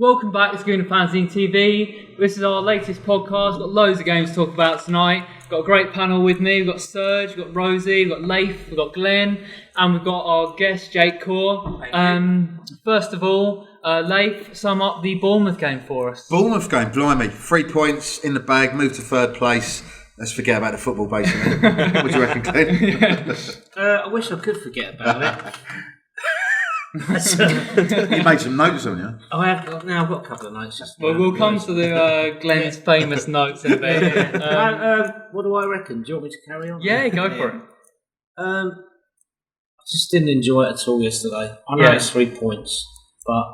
Welcome back to Gooner Fanzine TV. This is our latest podcast. We've got loads of games to talk about tonight. We've got a great panel with me. We've got Serge, we've got Rosie, we've got Layth, we've got Glenn, and we've got our guest, Jake Coare. First of all, Layth, sum up the Bournemouth game for us. Bournemouth game, blimey. 3 points in the bag, moved to third place. Let's forget about the football, basically. What do you reckon, Glenn? I wish I could forget about it. You made some notes, haven't you? I have. Now I've got a couple of notes. We'll come to the Glenn's famous notes in a bit. What do I reckon? Do you want me to carry on? Yeah, go for it. I just didn't enjoy it at all yesterday. I know it's 3 points, but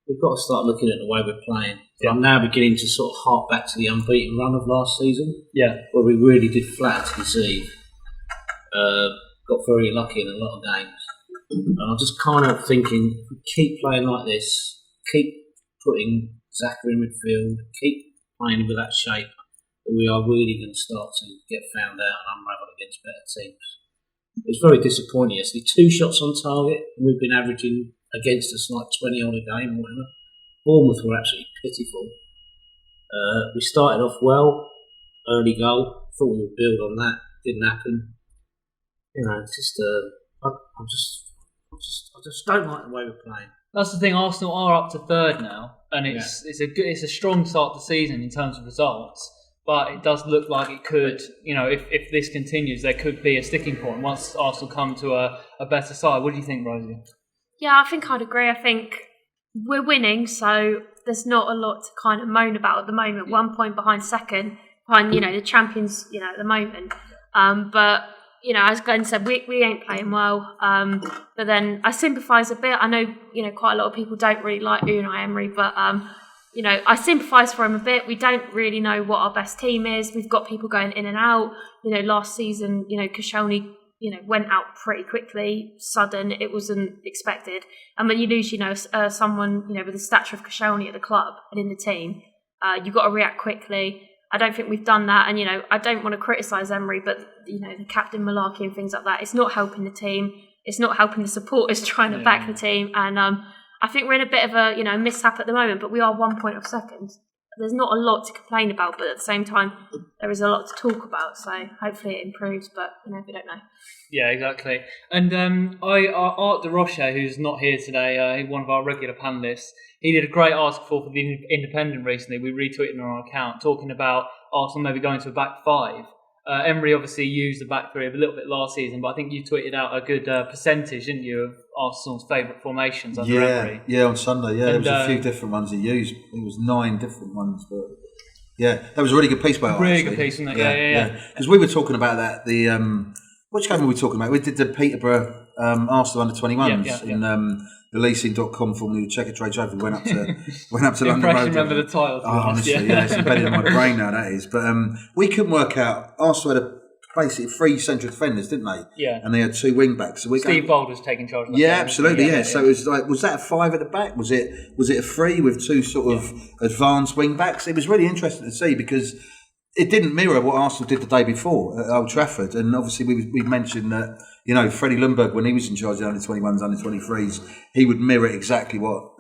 we've got to start looking at the way we're playing. Yeah. I'm now beginning to sort of hark back to the unbeaten run of last season. Yeah, where we really did flat to conceive. Got very lucky in a lot of games. And I'm just kind of thinking, if we keep playing like this, keep putting Xhaka in midfield, keep playing with that shape, that we are really going to start to get found out and unravel against better teams. It's very disappointing yesterday. 2 shots on target, and we've been averaging against us like 20 on a game or whatever. Bournemouth were absolutely pitiful. We started off well, early goal, thought we would build on that, didn't happen. You know, it's just, I just don't like the way we're playing. That's the thing. Arsenal are up to third now, and it's a strong start to the season in terms of results. But it does look like it could, if this continues, there could be a sticking point once Arsenal come to a better side. What do you think, Rosie? Yeah, I think I'd agree. I think we're winning, so there's not a lot to kind of moan about at the moment. 1 point behind second, behind the champions, at the moment. But as Glenn said, we ain't playing well. But then I sympathise a bit. I know, quite a lot of people don't really like Unai Emery, but, I sympathise for him a bit. We don't really know what our best team is. We've got people going in and out. Last season, Koscielny, went out pretty quickly, sudden. It wasn't expected. And when you lose, someone, with the stature of Koscielny at the club and in the team, you've got to react quickly. I don't think we've done that, and I don't want to criticise Emery, but the captain malarkey and things like that, it's not helping the team. It's not helping the supporters trying to back the team, and I think we're in a bit of a mishap at the moment. But we are 1 point off second. There's not a lot to complain about, but at the same time, there is a lot to talk about. So hopefully it improves, but we don't know. Yeah, exactly. And Art de Roche, who's not here today, one of our regular panellists, he did a great article for the Independent recently. We retweeted on our account talking about Arsenal maybe going to a back five. Emery obviously used the back three a little bit last season, but I think you tweeted out a good percentage, didn't you, of Arsenal's favourite formations under Emery? Yeah, on Sunday. Yeah, there was a few different ones he used. It was 9 different ones, but yeah, that was a really good piece by Art. Really good piece, wasn't it? Yeah. Because we were talking about that. Which game were we talking about? We did the Peterborough Arsenal under 21s in the leasing.com, formerly the Checker Trade Trophy, went up to London Road. Remember the title. Honestly, it's embedded in my brain now, that is. But we couldn't work out. Arsenal had basically 3 central defenders, didn't they? Yeah. And they had 2 wing backs. So Steve Bold was taking charge of that. Yeah, absolutely, yeah. So it was like, was that a 5 at the back? Was it a 3 with 2 sort of advanced wing backs? It was really interesting to see because it didn't mirror what Arsenal did the day before at Old Trafford. And obviously we mentioned that, Freddie Ljungberg, when he was in charge of the under-21s, under-23s, he would mirror exactly what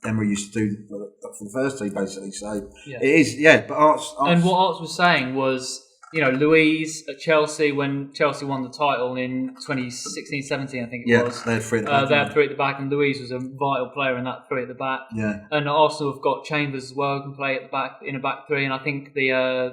Emery used to do for the first team, basically. So it is, but Arts... And what Arts was saying was, Luiz at Chelsea, when Chelsea won the title in 2016-17, I think it was. They had 3 at the back. They had 3 at the back, and Luiz was a vital player in that 3 at the back. Yeah. And Arsenal have got Chambers as well, who can play at the back in a back 3, and I think the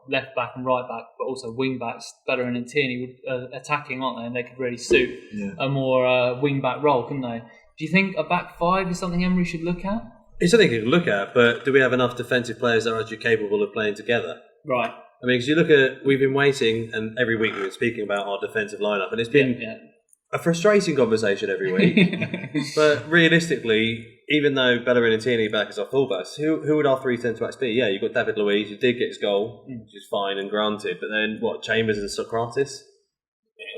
left back and right back, but also wing backs, Bellerin and Tierney, would attacking, aren't they? And they could really suit a more wing back role, couldn't they? Do you think a back 5 is something Emery should look at? It's something you can look at, but do we have enough defensive players that are actually capable of playing together? Right. I mean, because you look at, we've been waiting, and every week we've been speaking about our defensive lineup, and it's been a frustrating conversation every week. But realistically, even though Bellerin and Tierney back as our fullbacks, who would our 3 centre-backs be? Yeah, you've got David Luiz, who did get his goal, which is fine and granted, but then, what, Chambers and Socrates?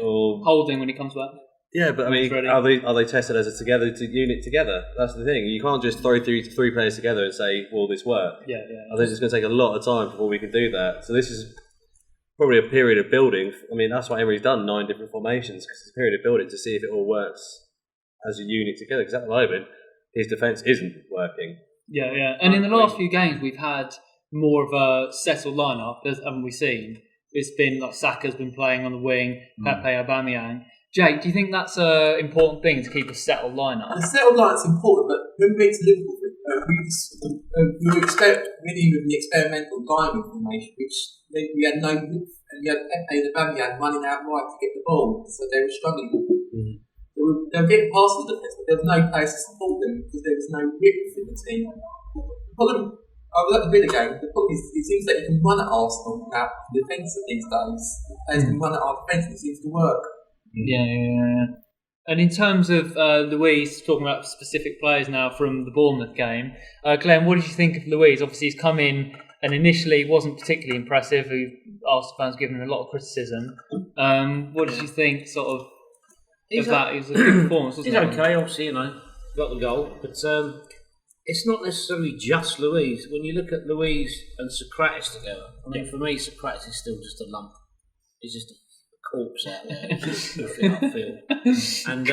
Or Holding when he comes back? Yeah, but I mean, are they tested as a unit together? That's the thing. You can't just throw 3 players together and say, "Will this work?" Yeah. I think it's going to take a lot of time before we can do that. So this is probably a period of building. I mean, that's why Emery's done 9 different formations, because it's a period of building to see if it all works as a unit together. Because at the moment, his defence isn't working. Yeah. And in the last few games, we've had more of a settled lineup, haven't we seen? It's been like Saka's been playing on the wing, Pepe, Aubameyang. Jake, do you think that's an important thing to keep a settled lineup? The settled lineup's important, but when we get to Liverpool, we were winning with the experimental diamond formation, which meant we had no width, and you had Pepe and Aubameyang running out wide to get the ball, so they were struggling. They were getting past the defence, but there was no place to support them because there was no width in the team. The problem, I was at the Villa game, the problem is it seems that you can run at Arsenal without defence these days. Players can run at our defence and it seems to work. Yeah. And in terms of Luis, talking about specific players now from the Bournemouth game, Glenn, what did you think of Luis? Obviously, he's come in and initially wasn't particularly impressive. Arsenal fans given him a lot of criticism. What did you think, sort of that? It was a good performance, wasn't it? He's okay, obviously, got the goal, but it's not necessarily just Luis. When you look at Luis and Socrates together, I mean, for me, Socrates is still just a lump. He's just a corpse out there. Upfield. And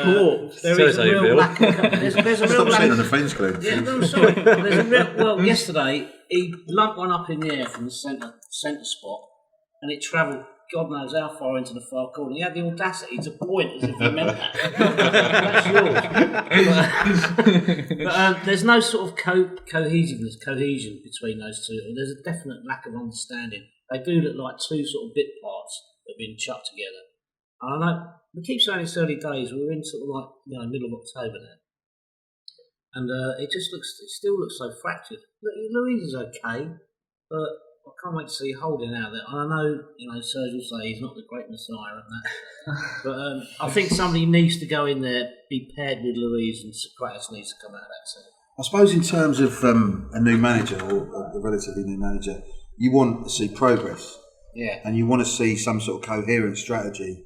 there is a real lack of... There's a real lack on the fence, Glenn. Yeah, no, I'm sorry. There's a real... Well, yesterday, he lumped one up in the air from the centre spot, and it travelled God knows how far into the far corner. He had the audacity to point as if he meant that. That's yours. But there's no sort of cohesion between those two. There's a definite lack of understanding. They do look like two sort of bit parts that have been chucked together. I don't know. We keep saying it's early days. We're in sort of like middle of October now, and it still looks so fractured. Louise is okay, but I can't wait to see Holding out there. I know, Sergio will say he's not the great messiah and that, but I think somebody needs to go in there, be paired with Louise, and Socrates needs to come out of that set. I suppose in terms of a new manager or a relatively new manager, you want to see progress. Yeah. And you want to see some sort of coherent strategy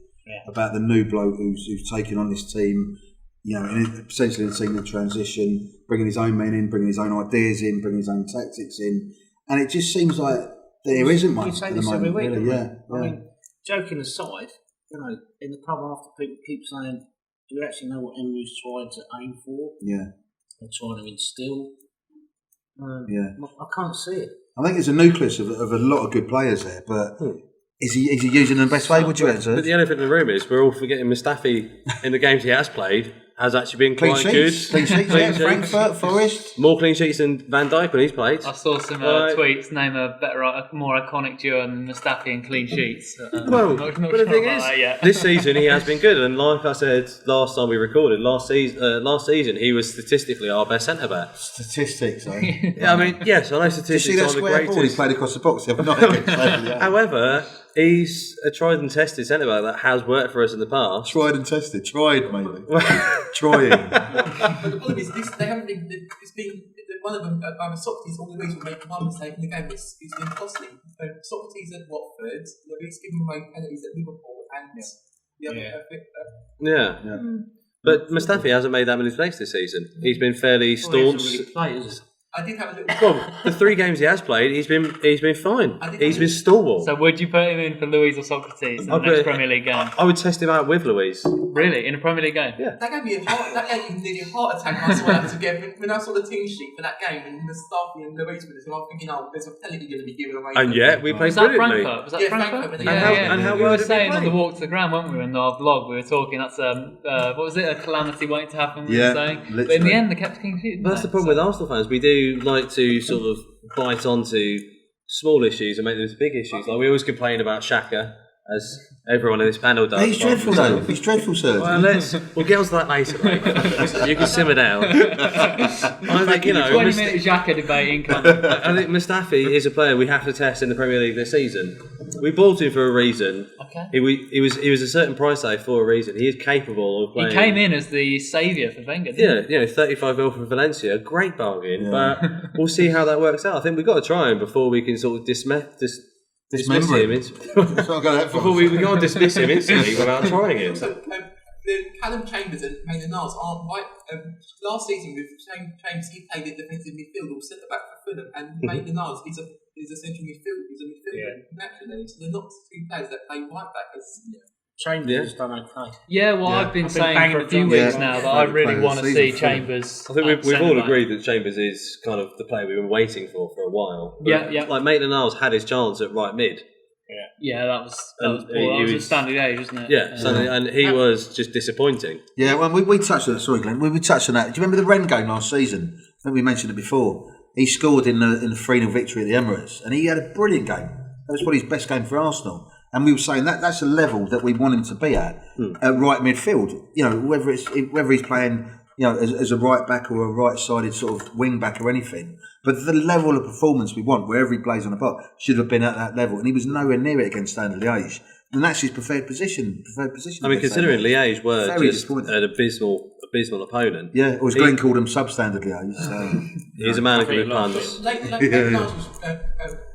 about the new bloke who's taking on this team, essentially in a team in transition, bringing his own men in, bringing his own ideas in, bringing his own tactics in. And it just seems like there isn't much at the moment. Week, really, I mean, joking aside, in the pub after, people keep saying, do we actually know what Emery's trying to aim for? Yeah. Or trying to instill? I can't see it. I think there's a nucleus of a lot of good players there, but is he using them the best way? Would you answer? But the elephant in the room is we're all forgetting Mustafi in the games he has played has actually been clean quite sheets. good. Clean sheets, Frankfurt, Forest. More clean sheets than Van Dijk when he's played. I saw some tweets name a more iconic duo than Mustafi and clean sheets. But the thing is, this season he has been good, and like I said last time we recorded, last season he was statistically our best centre back. Statistics, eh? Yeah, I mean, yes, I know statistics. Did you see that aren't the square ball he greatest. played across the box the other night? However, he's a tried and tested centre back that has worked for us in the past. Tried and tested. Tried, maybe. Trying. But the problem is, they haven't been. It's been one of them. Socrates all the reason for making one mistake in the game. It's been costly. Socrates at Watford, he's giving away penalties at Liverpool, and the other. But Mustafi hasn't made that many mistakes this season. He's been fairly staunch. I did have a little. Well, the 3 games he has played, he's been fine. He's been stalwart. So would you put him in for Louise or Socrates in the next Premier League game? I would test him out with Louise. Really? In a Premier League game? Yeah. That gave me nearly a heart attack when I saw that together. When I saw the team sheet for that game and the Mustafi and Louise with us, and I'm thinking, there's a penalty going to be given away. And yet, we played Was that brilliantly. Frankfurt? Was that Frankfurt? And how we well were did saying they on the play? walk to the ground, weren't we, in our vlog? We were talking, that's, what was it, a calamity waiting to happen, we were saying? literally. But in the end, they kept clean sheet. But that's the problem with Arsenal fans. We do like to sort of bite onto small issues and make them big issues. Like we always complain about Xhaka, as everyone in this panel does. He's dreadful, though. He's dreadful, sir. Well, we'll get onto that later, mate. You can simmer down. I think, 20-minute Xhaka debate incoming. I think Mustafi is a player we have to test in the Premier League this season. We bought him for a reason. Okay. He was a certain price tag for a reason. He is capable of playing. He came in as the saviour for Wenger, didn't he? 35 mil from Valencia, great bargain. But we'll see how that works out. I think we've got to try him before we can sort of dismiss him. Before we can't dismiss him instantly without trying him. So, Callum Chambers and Maynard aren't right. Last season with James, he played at defensive midfield or centre back for Fulham, and Maynard is a central midfield. He's a midfielder naturally. So they're not two players that play right back as Chambers has done okay. Yeah, well, I've been saying for a few weeks now that I really want to see Chambers. I think we've all agreed that Chambers is kind of the player we've been waiting for a while. Yeah. Like Maitland-Niles had his chance at right mid. Yeah, that was a Stanley age, wasn't it? Yeah, and he was just disappointing. Yeah, well, we touched on that. Sorry, Glenn. We touched on that. Do you remember the Rennes game last season? I think we mentioned it before. He scored in the 3-0 victory at the Emirates, and he had a brilliant game. That was probably his best game for Arsenal. And we were saying that's a level that we want him to be at right midfield. You know, whether he's playing, you know, as a right back or a right-sided sort of wing back or anything. But the level of performance we want, wherever he plays on the park, should have been at that level, and he was nowhere near it against Standard Liège. And that's his preferred position. I mean, considering Liège were just an abysmal opponent. Yeah, or as Glenn called him, substandard Liège. So, he's a man who can be puns. Like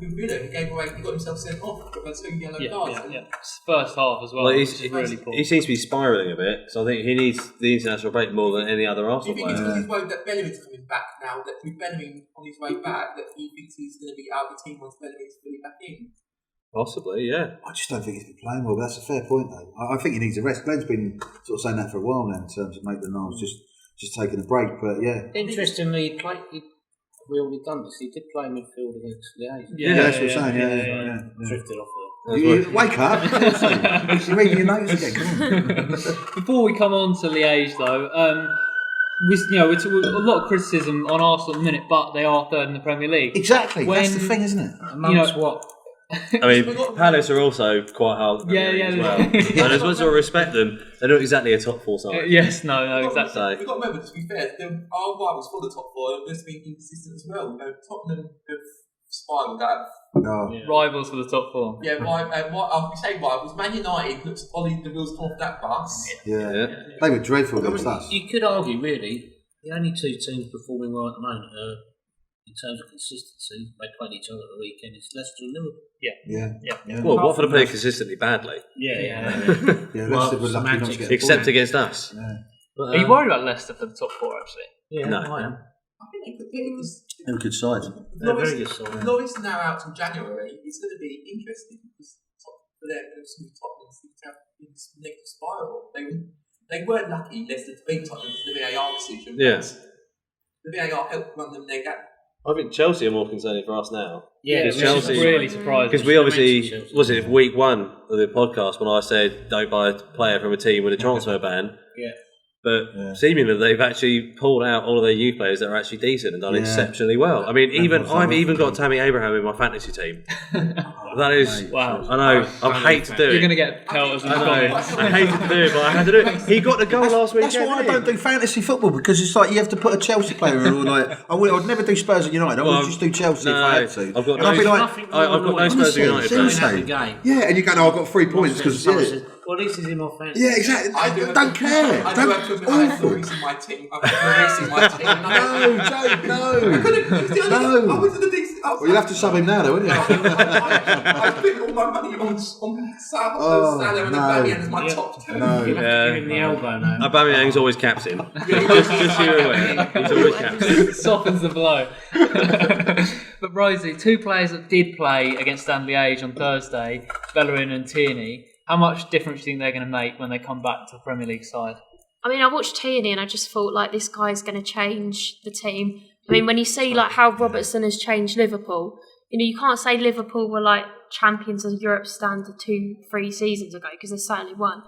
with Villa, he got himself sent off for 2 yellow cards. Yeah. First half as well. Well, he seems to be spiralling a bit, so I think he needs the international break more than any other Arsenal player. Do you think it's because he's worried that Bellingham's coming back now, that with Bellingham on his way back, that he thinks he's going to be out of the team once Bellingham's fully back in? Possibly, yeah. I just don't think he's been playing well, but that's a fair point, though. I think he needs a rest. Glenn's been sort of saying that for a while now in terms of Maitland-Niles just taking a break, but yeah. Interestingly, we already done this. He did play midfield against Liège. Yeah, that's what I'm saying. Yeah. Drifted off Wake up! You're reading your notes again. Come on. Before we come on to Liège, though, it's a lot of criticism on Arsenal at the minute, but they are third in the Premier League. Exactly, that's the thing, isn't it? Amongst what? I mean, Palace are also quite hard as well. And as much as I respect them, they're not exactly a top 4 side. Yes, no, exactly. We've got to remember, to be fair, our rivals for the top 4 have just been inconsistent as well. Tottenham have spiraled out. Rivals for the top 4. Yeah, we say rivals. Man United looks ollie the wheels off that bus. Yeah. They were dreadful against us. You could argue, really, the only 2 teams performing well at the moment in terms of consistency, they played each other at the weekend. It's Leicester and Liverpool. Yeah. Well, Watford are playing consistently badly. Yeah. Leicester were lucky not to get except against us. Yeah. Are you worried about Leicester for the top 4, actually? Yeah, no. I am. I think they could be. They're a good side. They're very good side. Norwich now out till January. It's going to be interesting because for them, Tottenham seem to have this negative spiral. They weren't lucky Leicester to beat Tottenham for the VAR decision. Yes. The VAR helped run them their gap. I think Chelsea are more concerning for us now. Yeah, which is really surprising. Because we obviously, was it week 1 of the podcast when I said don't buy a player from a team with a transfer ban? Yeah. But seemingly they've actually pulled out all of their youth players that are actually decent and done exceptionally well. I mean, I've even got Tammy Abraham in my fantasy team. That is, wow. I know, I hate to do it. You're going to get pelters. I know, I hated to do it, but I had to do it. He got the goal last weekend. That's why I don't do fantasy football, because it's like you have to put a Chelsea player in. Or like, I would never do Spurs and United. I would just do Chelsea if I had to. I've got no Spurs and United players. Yeah, and you go, no, I've got 3 points because well, this is in my fantasy. Yeah, exactly. I don't care. I do have to admit, I had Lloris in my team. No, Joe, no. I was in a decent. Well, you'll have to sub him now, though, won't you? I put all my money on Salah and Aubameyang as my top 2. No. You'll have to give him the elbow now. Aubameyang's always captain. Just so you're aware. He's always captain. Softens the blow. But Rosie, 2 players that did play against Stanley Liège on Thursday, Bellerin and Tierney, how much difference do you think they're going to make when they come back to the Premier League side? I mean, I watched Tierney and I just thought, like, this guy's going to change the team. I mean, when you see, like, how Robertson has changed Liverpool, you can't say Liverpool were, like, champions of Europe's standard 2-3 seasons ago, because they certainly weren't.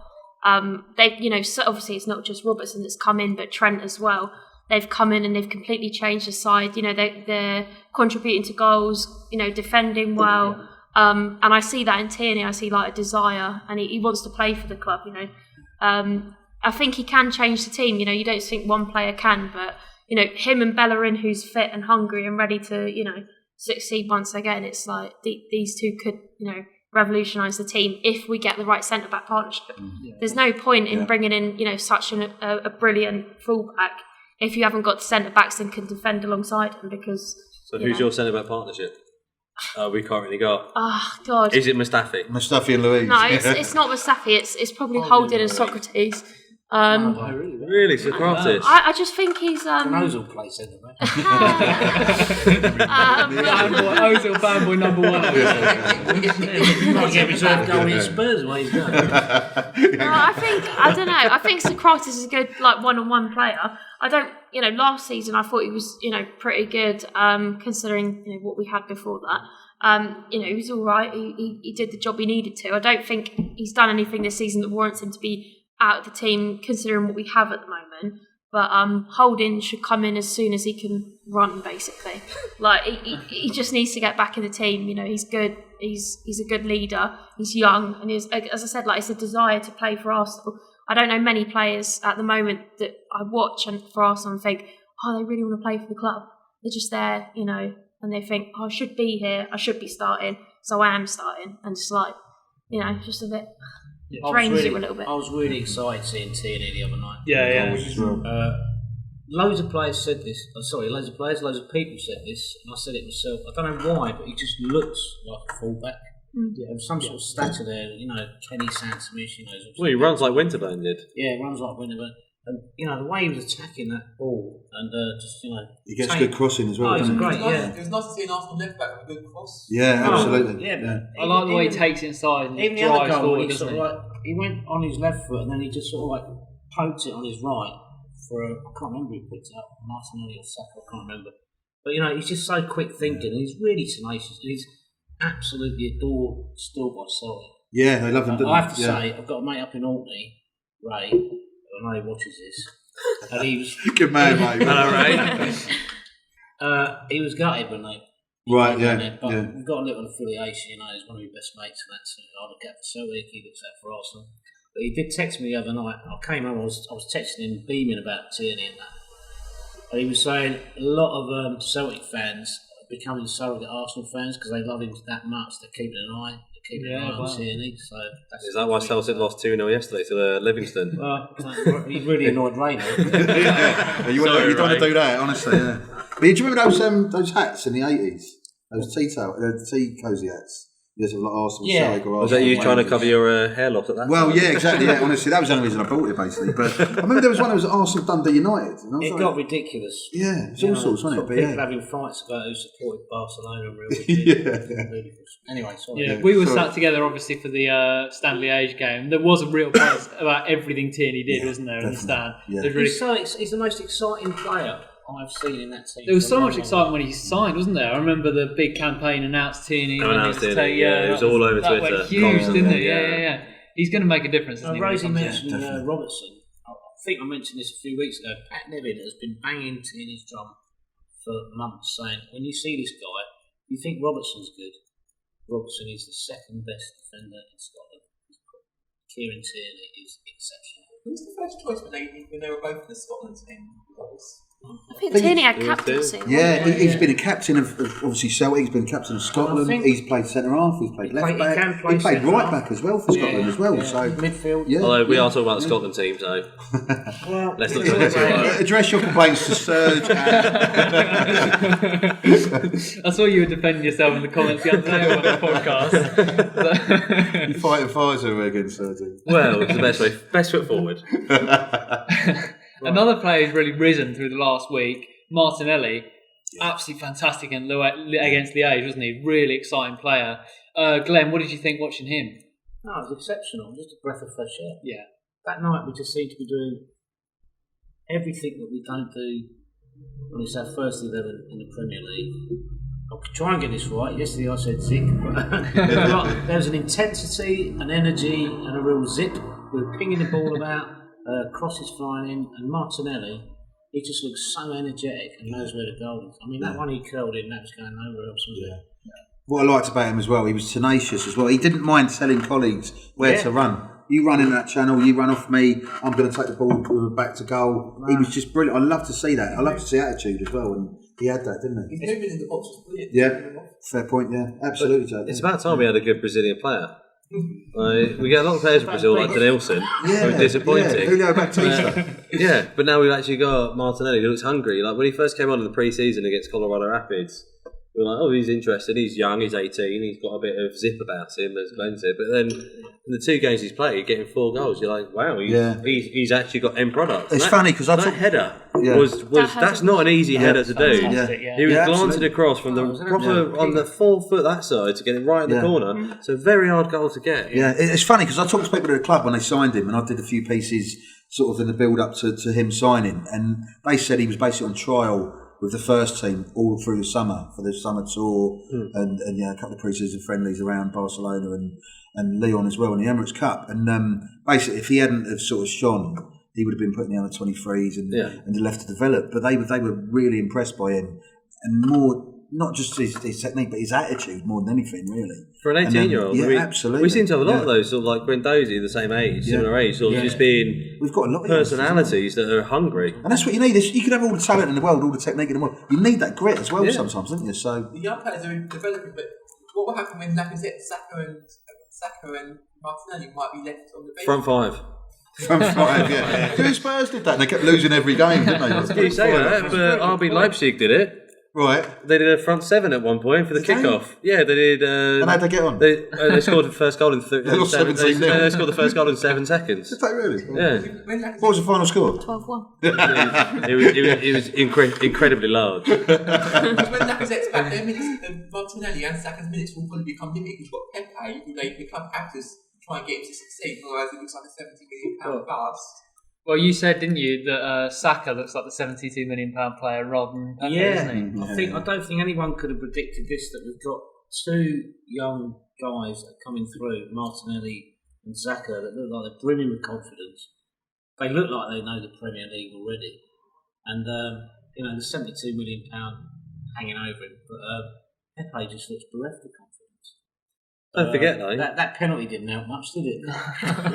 So obviously it's not just Robertson that's come in, but Trent as well. They've come in and they've completely changed the side. They're contributing to goals, defending well. And I see that in Tierney. I see like a desire, and he wants to play for the club. I think he can change the team. You don't think one player can, but him and Bellerin, who's fit and hungry and ready to succeed once again. It's like these 2 could revolutionise the team if we get the right centre back partnership. There's no point in bringing in such a brilliant fullback if you haven't got centre backs that can defend alongside him. Because who's your centre back partnership? We can't really go. Oh God! Is it Mustafi? Mustafi and Louise. No, it's not Mustafi. It's probably Holding and Socrates. Really, Socrates? I just think he's Ozil plays centre back. Ozil fanboy number one. He might get reserved goal in Spurs while he's going. I don't know. I think Socrates is a good one-on-one player. I don't, last season I thought he was, pretty good, considering what we had before that. He was all right. He did the job he needed to. I don't think he's done anything this season that warrants him to be out of the team, considering what we have at the moment. But Holding should come in as soon as he can run, basically. He just needs to get back in the team. He's good. He's a good leader. He's young, and as I said, it's a desire to play for Arsenal. I don't know many players at the moment that I watch for Arsenal and think, they really want to play for the club. They're just there, and they think, I should be here. I should be starting, so I am starting, and just just a bit. Drains you a little bit. I was really excited seeing Tierney the other night. Yeah. Loads of players said this. Loads of people said this, and I said it myself. I don't know why, but he just looks like a fullback. There was some sort of stature there, 20 centimetres. Well, he runs like Winterburn did. Yeah, runs like Winterburn. And, the way he was attacking that ball and he gets good crossing as well. It was great, It was nice to see an Arsenal left back with a good cross. Yeah, absolutely. I like the way he takes it inside and even the drives other goal, forward, doesn't he? He went on his left foot and then he just poked it on his right I can't remember who picked it up, Martinelli or Saka, I can't remember. But he's just so quick thinking and he's really tenacious and he's absolutely adored still by Celtic. Yeah, they love him, don't they? I have to say, I've got a mate up in Orkney, Ray, I know he watches this. And he was good man, mate. Hello, Ray. He was gutted when they but we've got a little affiliation, he's one of my best mates and that's I look out for Celtic, he looks out for Arsenal. But he did text me the other night, I came home, I was texting him, beaming about Tierney and that. And he was saying a lot of Celtic fans are becoming surrogate Arsenal fans because they love him that much, they're keeping an eye. On Tierney, so is that why Celtic lost 2-0 yesterday to Livingston? Well, he really annoyed Rayner. You don't want to do that, honestly. Yeah. But do you remember those hats in the 80s? Those tea cozy hats. Yes, like Arsenal. Yeah. Was that you trying to cover your hair loss at that? Well, yeah, exactly. Yeah, honestly, that was the only reason I bought it, basically. But I remember there was one that was Arsenal Dundee United. It got ridiculous. Yeah, it's all sorts, wasn't it? People having fights about who supported Barcelona and Real Madrid. Anyway, sorry. Yeah, we were sat together, obviously, for the Stanley Age game. There was a real buzz about everything Tierney did, wasn't there, in the stand? Yeah. He's the most exciting player I've seen in that team. There was so much excitement when he signed, wasn't there? I remember the big campaign announced Tierney. It was all over Twitter. That went huge, didn't it? Yeah. He's going to make a difference. Rosie mentioned Robertson. I think I mentioned this a few weeks ago. Pat Nevin has been banging Tierney's drum for months, saying, when you see this guy, you think Robertson's good. Robertson is the second best defender in Scotland. Kieran Tierney is exceptional. Who was the first choice when they were both in the Scotland team? I think Tierney had captaincy. Yeah, he's been a captain of obviously Celtic. He's been captain of Scotland. He's played centre half. He's played left back. He played right back as well for Scotland as well. So midfield. Yeah. Although we are talking about the Scotland team, so let's not talk about address your complaints to Serge. I saw you were defending yourself in the comments the other day on the podcast. You fighting fires over against Serge. Well, it's the best foot forward. Another player who's really risen through the last week, Martinelli, absolutely fantastic against Liège, wasn't he? Really exciting player. Glenn, what did you think watching him? No, it was exceptional. Just a breath of fresh air. Yeah. That night we just seemed to be doing everything that we don't do when it's our first 11 in the Premier League. I'll try and get this right. Yesterday I said zip. There was an intensity, an energy, and a real zip. We were pinging the ball about. Crosses flying in, and Martinelli, he just looks so energetic and knows where the goal is. I mean, that one he curled in, that was going nowhere else, wasn't it? What I liked about him as well, he was tenacious as well. He didn't mind telling colleagues where to run. You run in that channel, you run off me, I'm going to take the ball back to goal. Right. He was just brilliant. I love to see that. I love to see attitude as well, and he had that, didn't he? His movement in the box was brilliant. Yeah, fair point, yeah. Absolutely, Joe. It's about time we had a good Brazilian player. We get a lot of players in Brazil like Denilson, who are disappointing. Julio Baptista. But now we've actually got Martinelli who looks hungry. Like when he first came on in the pre-season against Colorado Rapids, We're like, oh, he's interested. He's young. He's 18. He's got a bit of zip about him, as Glenn said. But then in the 2 games he's played, getting 4 goals, you're like, wow, he's actually got end product. It's funny because that header was that's not an easy header to do. He was glancing across from the proper on the 4 foot that side to get it right in the corner. So very hard goal to get. Yeah, it's funny because I talked to people at the club when they signed him, and I did a few pieces sort of in the build up to him signing, and they said he was basically on trial with the first team all through the summer for the summer tour, and a couple of pre-season friendlies around Barcelona and Lyon as well in the Emirates Cup. And basically, if he hadn't have sort of shone, he would have been put in the under 23s and left to develop. But they were really impressed by him, and more not just his technique, but his attitude more than anything, really. For an 18-year-old, absolutely. We seem to have a lot of those, sort of like Guendouzi, the same age, similar age, sort of just being we've got a lot of personalities that are hungry. And that's what you need. You can have all the talent in the world, all the technique in the world. You need that grit as well sometimes, don't you? So the young players are developing, but what will happen when Lacazette, Saka and Martinelli might be left on the bench? Front 5. Front 5, yeah. Spurs did that, and they kept losing every game, didn't they? You say that, but RB Leipzig did it. Right. They did a front 7 at one point for the kickoff. Yeah, they did. And how'd they get on? They scored the first goal in they lost 17-0. They scored the first goal in 7 seconds. Did they really? Yeah. What was the final score? 12-1. It was incredibly large. Because when Lacazette's back, their minutes, Martinelli and Saka's minutes will probably become limited because you've got Pepe, who they pick up actors to try and get him to succeed, otherwise it looks like a £70 million bust. Well, you said, didn't you, that Saka looks like the £72 million player rather than Pepe, isn't he? I don't think anyone could have predicted this, that we've got 2 young guys that are coming through, Martinelli and Saka, that look like they're brimming with confidence. They look like they know the Premier League already. And, the £72 million hanging over him. But Pepe just looks bereft of confidence. Don't forget though. That penalty didn't help much, did it?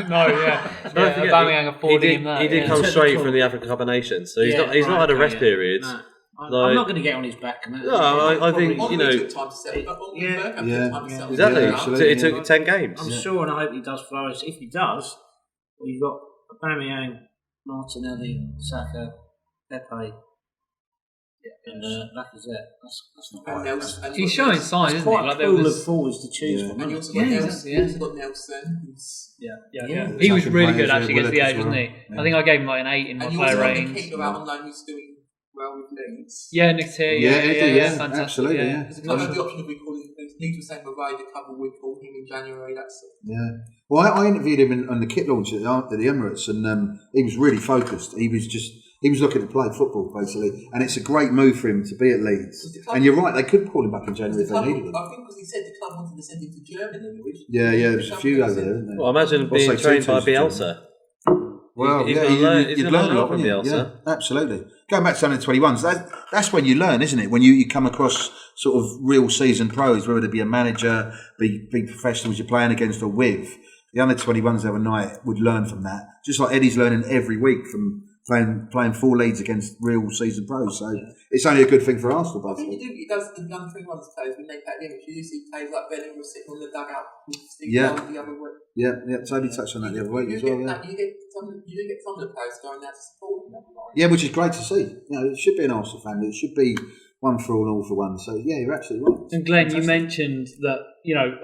No, yeah. Don't forget, Aubameyang affording him that. He did come straight from the African Cup of Nations, so he's not had a rest period. No. I'm not going to get on his back. No, I think took time to settle. Exactly. Absolutely. It took 10 games. I'm sure, and I hope he does flourish. If he does, well, you've got Aubameyang, Martinelli, Saka, Pepe. And Lacazette, that's not right. He's showing signs, isn't he? Quite a pool of forwards to choose from. And you also got Nelson, who's He was really good actually against the Age, wasn't he? I think I gave him like an 8 in my player ratings. And you also got the out on loan who's doing well with Leeds. Yeah, Nick's here. Yeah, fantastic. Absolutely. Yeah. There's the option of we call him. Leeds was saying we're right a couple of weeks call him in January. Well, I interviewed him on the kit launch at the Emirates, and he was really focused. He was looking to play football, basically, and it's a great move for him to be at Leeds. And you're right, they could call him back in January if they needed him. I think because he said the club wanted to send him to Germany. Yeah, there's a few over there, isn't there? Well, imagine being trained by Bielsa. Well, you'd learn a lot from Bielsa. Yeah, absolutely. Going back to under 21s, that's when you learn, isn't it? When you come across sort of real seasoned pros, whether it be a manager, be professionals you're playing against or with. The under 21s overnight would learn from that, just like Eddie's learning every week from playing 4 leads against real seasoned pros. So it's only a good thing for Arsenal, basically. I think it does in under 21s players when they play the image. You see players like Bellingham sitting on the dugout with Steve the other way. Yeah, Toby touched on that the other week as well. You get some of the players going out to support them. Yeah, which is great to see. It should be an Arsenal family. It should be one for all for one. So yeah, you're absolutely right. And Glenn, you mentioned that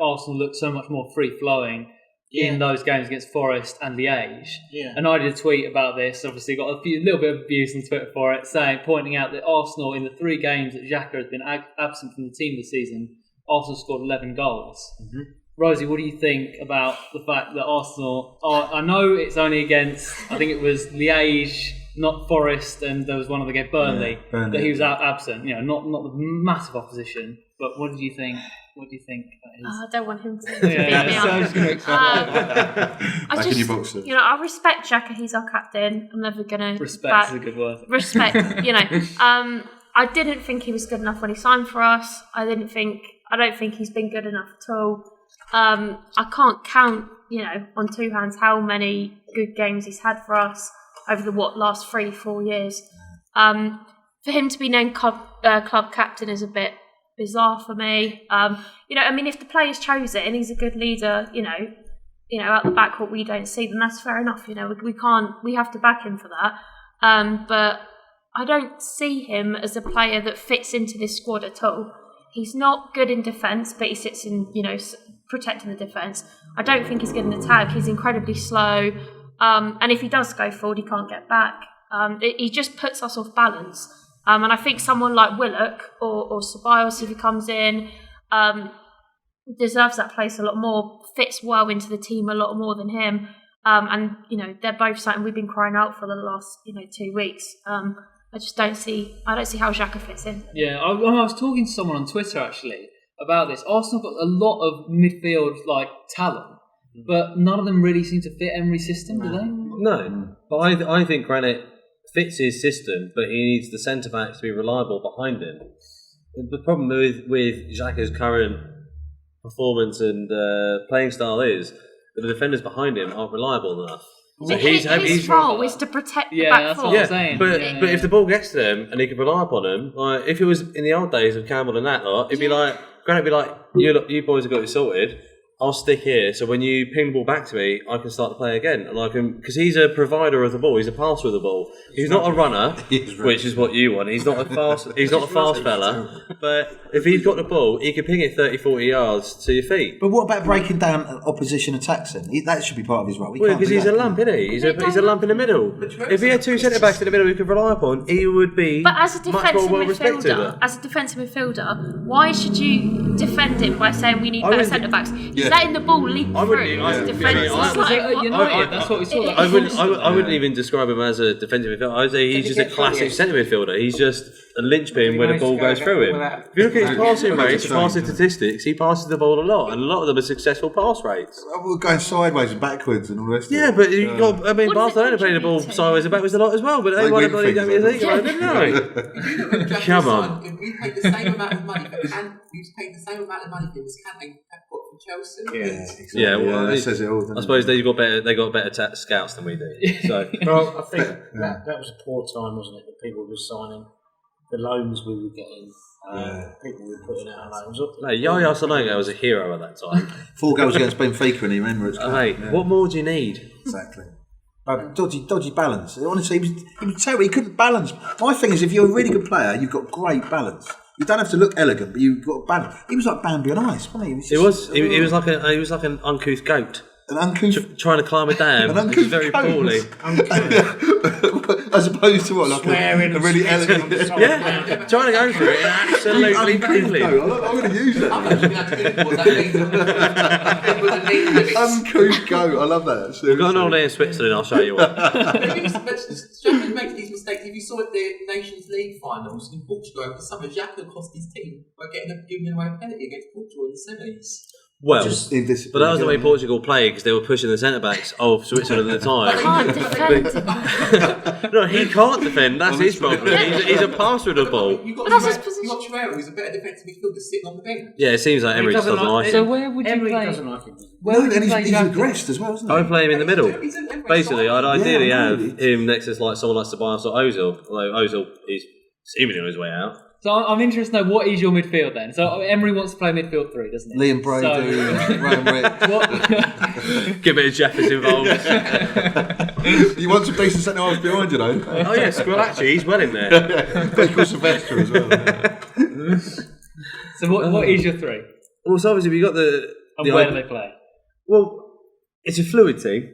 Arsenal looked so much more free flowing in those games against Forest and Liège. Yeah. And I did a tweet about this. Obviously, got a little bit of abuse on Twitter for it, pointing out that Arsenal in the 3 games that Xhaka has been absent from the team this season, Arsenal scored 11 goals. Mm-hmm. Rosie, what do you think about the fact that Arsenal I know it's only against, I think it was Liège, not Forest, and there was one other game, Burnley, that he was absent. Not the massive opposition, but what do you think? What do you think that is? I don't want him to beat me up. I respect Xhaka. He's our captain. I'm never gonna respect is a good word. Respect. I didn't think he was good enough when he signed for us. I don't think he's been good enough at all. I can't count, on 2 hands how many good games he's had for us over the last 3-4 years. For him to be named club captain is a bit bizarre for me. If the player's chose it and he's a good leader, out the back what we don't see, then that's fair enough. We have to back him for that. But I don't see him as a player that fits into this squad at all. He's not good in defence, but he sits in, protecting the defence. I don't think he's good in attack. He's incredibly slow. And if he does go forward, he can't get back. He just puts us off balance. And I think someone like Willock or Ceballos, if he comes in, deserves that place a lot more, fits well into the team a lot more than him. And, they're both something we've been crying out for the last, 2 weeks. I just don't see how Xhaka fits in. Yeah, I was talking to someone on Twitter actually about this. Arsenal got a lot of midfield talent, but none of them really seem to fit Emery's system, do they? No, but I think Granit fits his system, but he needs the centre backs to be reliable behind him. The problem with Xhaka's current performance and playing style is that the defenders behind him aren't reliable enough. So his role is to protect the back four. What I'm saying. But if the ball gets to them and he can rely upon them, if it was in the old days of Campbell and that lot, it'd be like, Granit would be like, you boys have got it sorted. I'll stick here, so when you ping the ball back to me, I can start to play again, and I can, because he's a provider of the ball, he's a passer of the ball. He's not a runner, which is what you want. He's not a fast fella, but if he's got the ball, he can ping it 30-40 yards to your feet. But what about breaking down opposition attacks then? That should be part of his role. Well, because he's a lump, isn't he? He's a lump in the middle. If he had two centre backs in the middle we could rely upon, he would be much more well respected. As a defensive midfielder, why should you defend him by saying we need better centre backs? Letting the ball leak through as defence. That's what we saw. I wouldn't even describe him as a defensive midfielder. I'd say he's just a classic centre midfielder. He's just a linchpin where the ball goes through him. If you look at his passing rates, passing statistics, he passes the ball a lot, and a lot of them are successful pass rates. We're going sideways and backwards and all the rest of it. Yeah, but Barcelona played the ball sideways and backwards a lot as well, but they won a bloody Champions League, didn't they? Come on. If we paid the same amount of money for this Kante got from Chelsea. Yeah, well, that says it all. I suppose they got better scouts than we do. So, well, I think that was a poor time, wasn't it? That people were signing the loans we were getting. People were putting out loans. No, Yaya Sanogo was a hero at that time. 4 goals against Benfica in the Emirates Cup. Hey, what more do you need? Exactly. Dodgy balance. Honestly, he was terrible. He couldn't balance. My thing is, if you're a really good player, you've got great balance. You don't have to look elegant, but you've got balance. He was like Bambi on ice, wasn't he? He was like an uncouth goat. An uncouth, trying to climb a dam. Very poorly. As opposed to what, like a really elegant. Yeah, trying to go for it absolutely poorly. I'm going to use that. I'm actually going to Google what that means. Uncouth goat. I love that. We've got an old day in Switzerland. I'll show you what. Xhaka makes these mistakes. If you saw at the Nations League finals in Portugal, for some of Xhaka cost his team by giving away a penalty against Portugal in the semis. Well, but that was the way Portugal played because they were pushing the centre backs of Switzerland at the time. Can't defend. No, he can't defend. That's his problem. He's a passer of the ball. That's his position. You've got Coare, who's a better defensive midfielder sitting on the bench. Yeah, it seems like Emery doesn't like him. So where would you Emery play? doesn't like him. And he's regressed as well, isn't he? I would play him in the middle. Basically, I'd ideally Yeah, have him next to someone like Ceballos or Ozil. Although Ozil is seemingly on his way out. So I'm interested to know, what is your midfield then? So Emery wants to play midfield 3, doesn't he? Liam Brady, Graham Rick. Get a bit of Jeffers involved. You want some decent centre halves behind you, though. Oh yeah, Squillaci, he's well in there. Michael Sylvester as well. So what is your 3? Well, so obviously we got And where do they play? Well, it's a fluid team.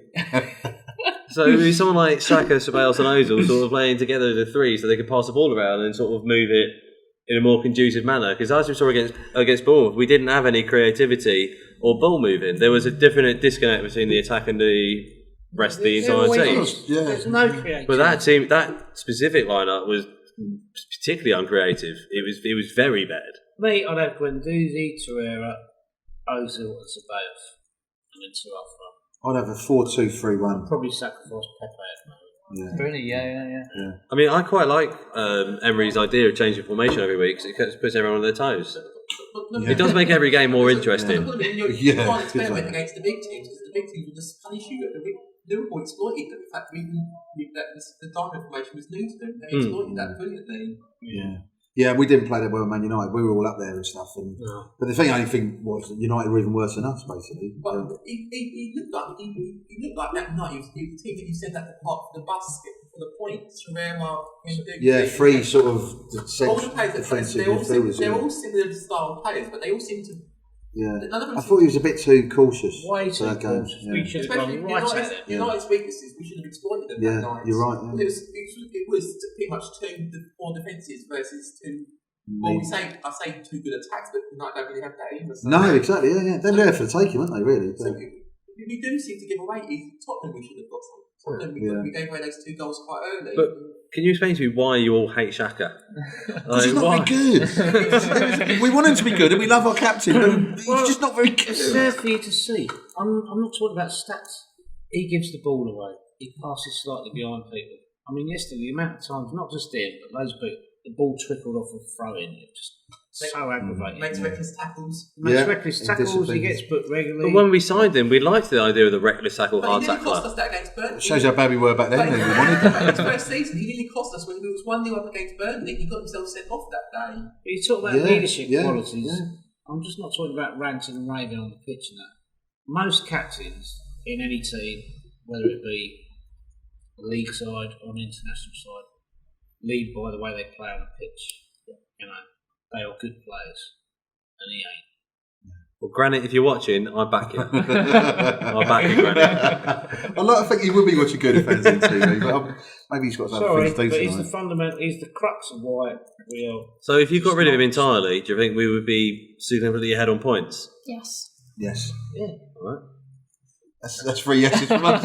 So someone like Xhaka, Ceballos and Ozil sort of playing together the 3 so they could pass the ball around and sort of move it in a more conducive manner. Because as we saw against Bournemouth, we didn't have any creativity or ball moving. There was a definite disconnect between the attack and the rest of the entire team. There's no creativity. But that specific lineup was particularly uncreative. It was very bad. Me, I'd have Guendouzi, Torreira, Ozil and Ceballos, and then 2 up front. I'd have a 4-2-3-1. Probably sacrifice Pepe at the moment. Yeah. Really? Yeah. I mean, I quite like Emery's idea of changing formation every week because it puts everyone on their toes. Yeah. It does make every game more interesting. You can't experiment against the big teams because the big teams will just punish you. Liverpool exploited the fact that the diamond formation was new to them. They exploited that brilliantly. Yeah, we didn't play that well at Man United. We were all up there and stuff. But the only thing was that United were even worse than us, basically. But he looked like that night. He was the team that you sent out to park for the bus for the points. Ferreira, three sort of all the players, defensive they're all similar style players, but they all seem to. Yeah, none of them I thought he was a bit too cautious. Way too cautious. Yeah. We should have gone right at it. United's weaknesses, we should have exploited them that night. You're right. Yeah. It was pretty much four defences versus two. Well, I say two good attacks, but United don't really have that either. So. No, exactly. Yeah. They're there for the taking, aren't they? Really. So we do seem to give away. Tottenham, we should have got some. Tottenham, we gave away those 2 goals quite early. But can you explain to me why you all hate Xhaka? Because he's not very good. We want him to be good, and we love our captain, but he's just not very good. It's there for you to see. I'm not talking about stats. He gives the ball away. He passes slightly behind people. I mean, yesterday, the amount of times, not just him, but loads of people, the ball trickled off a throw-in. It just so aggravating. Makes reckless tackles. He gets booked regularly. But when we signed him, we liked the idea of the reckless tackle, hard tackle. He nearly tackler. cost us that against Burnley. It shows how bad we were back then. We wanted that. His first season, he nearly cost us when he was 1-0 up against Burnley. He got himself sent off that day. You talk about leadership qualities. Yeah. I'm just not talking about ranting and raving on the pitch and that. Most captains in any team, whether it be a league side or an international side, lead by the way they play on the pitch. You know, they are good players, and he ain't. Well, Granite, if you're watching, I back you. I back you, Granite. I like to think he would be watching Gooner Fanzine TV, but maybe he's got some things to do. But he's the fundamental. He's the crux of why we are. So, if you got rid of him entirely, do you think we would be significantly ahead on points? Yes. Yes. Yeah. All right. That's 3 yeses from us.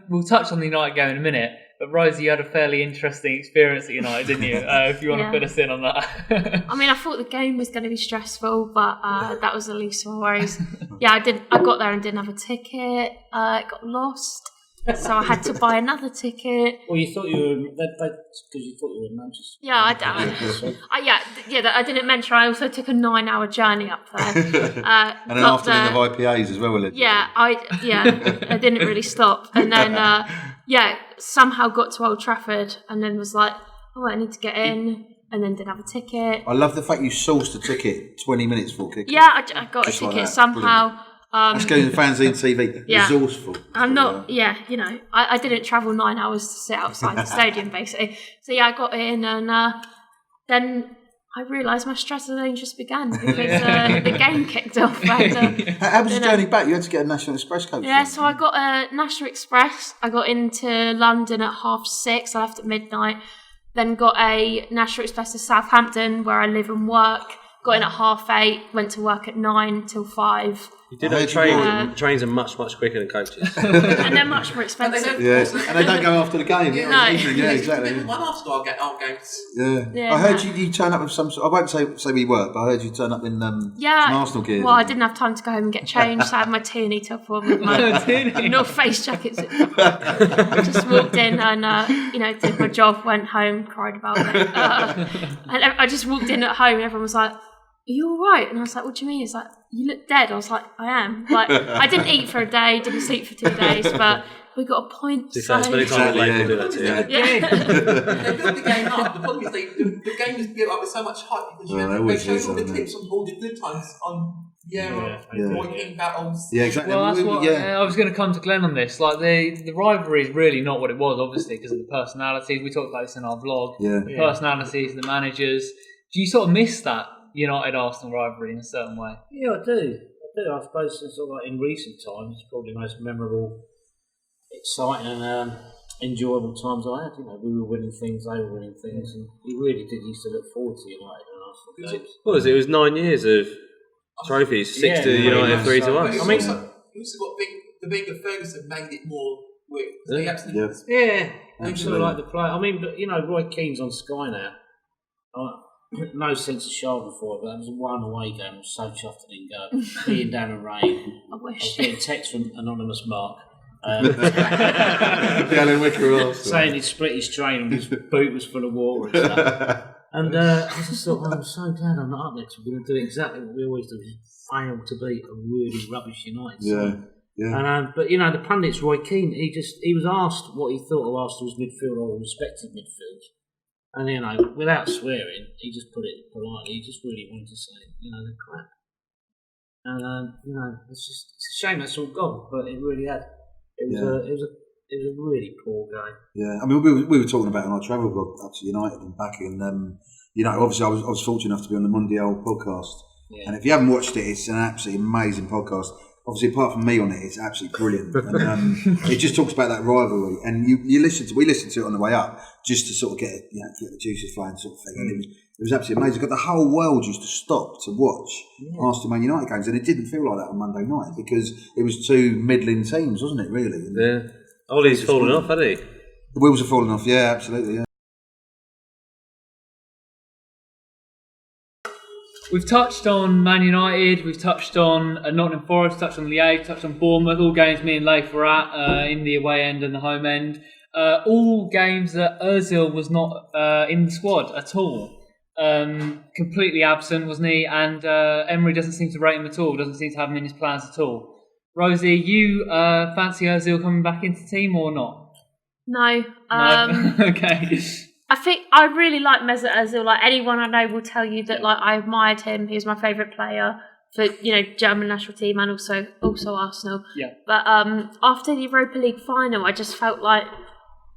We'll touch on the United game in a minute, but Rosie, you had a fairly interesting experience at United, didn't you? If you want to put us in on that. I mean, I thought the game was going to be stressful, but that was the least of my worries. I got there and didn't have a ticket. It got lost, so I had to buy another ticket. Well, you thought you were because you thought you were in Manchester. Yeah, I didn't mention I also took a 9-hour journey up there. And an afternoon of IPAs as well, wasn't it? Yeah, I didn't really stop, and then somehow got to Old Trafford, and then was like, I need to get in, and then didn't have a ticket. I love the fact you sourced a ticket 20 minutes before kickoff. Yeah, I got Just a ticket like somehow. Let's go to Fanzine TV. Resourceful. I'm not. I didn't travel 9 hours to sit outside the stadium basically. So I got in, and then I realised my stress had only just begun because the game kicked off. How was your journey back? You had to get a National Express coach. Yeah, so I got a National Express. I got into London at 6:30. I left at midnight. Then got a National Express to Southampton, where I live and work. Got in at 8:30. Went to work at 9 till 5. You did know trains are much quicker than coaches. And they're much more expensive. And they don't go after the game. No. Yeah, exactly. One after our games. Yeah. I heard you turn up with some. I won't say we work, but I heard you turn up in some Arsenal gear. Well, I didn't have time to go home and get changed, so I had my Tierney top on with my North Face jackets. I just walked in and did my job, went home, cried about it. And I just walked in at home, and everyone was like, "Are you all right?" And I was like, "What do you mean?" It's like, "You look dead." I was like, "I am." Like, I didn't eat for a day, didn't sleep for 2 days, but we got a point. So spending time with Layth will do that to you. They built the game up. The problem is the game was built up with so much hype because they showed all the clips on all the good times on Joaquin battles. Yeah, exactly. Well, that's what I was going to come to Glenn on this. Like the rivalry is really not what it was, obviously, because of the personalities. We talked about this in our vlog. The personalities, the managers. Do you sort of miss that United-Arsenal rivalry in a certain way? Yeah, I do. I suppose it's sort of like in recent times, it's probably the most memorable, exciting and enjoyable times I had. We were winning things, they were winning things, and we really did used to look forward to United and Arsenal games. What was it? It was 9 years of trophies, 6 to United, 3 to us. I mean, you also got the bigger Ferguson made it more weird. I'm sort of like the player. I mean, but Roy Keane's on Sky now. No sense of schadenfreude, but that was one away game. I was so chuffed I didn't go. Being down in rain. I wish. I was getting texts from Anonymous Mark. Alan Wicker saying he'd split his train and his boot was full of water and stuff. And I just thought, I'm so glad I'm not up next. We're going to do exactly what we always do, fail to beat a really rubbish United side. And, but the pundits, Roy Keane, he was asked what he thought of Arsenal's midfield or respected midfield. And, without swearing, he just put it politely. He just really wanted to say, they're crap. And, it's a shame that's all gone, but it really had. It was It was a really poor game. Yeah, I mean, we were talking about it on our travel blog up to United and back in, obviously I was fortunate enough to be on the Mundial podcast. Yeah. And if you haven't watched it, it's an absolutely amazing podcast. Obviously, apart from me on it, it's absolutely brilliant. And, it just talks about that rivalry. And we listened to it on the way up just to sort of get the juices flowing sort of thing. And it was absolutely amazing. Because the whole world used to stop to watch Arsenal Man United games. And it didn't feel like that on Monday night because it was two middling teams, wasn't it, really? And yeah. Ollie's fallen off, hasn't he? The wheels are falling off, yeah, absolutely, yeah. We've touched on Man United, we've touched on Nottingham Forest, touched on Layth, touched on Bournemouth, all games me and Layth were at in the away end and the home end. All games that Ozil was not in the squad at all. Completely absent, wasn't he? And Emery doesn't seem to rate him at all, doesn't seem to have him in his plans at all. Rosie, you fancy Ozil coming back into the team or not? No. No? Okay. I think I really like Mesut Ozil. Like anyone I know will tell you that like I admired him. He was my favourite player for German national team and also Arsenal. Yeah. But after the Europa League final, I just felt like,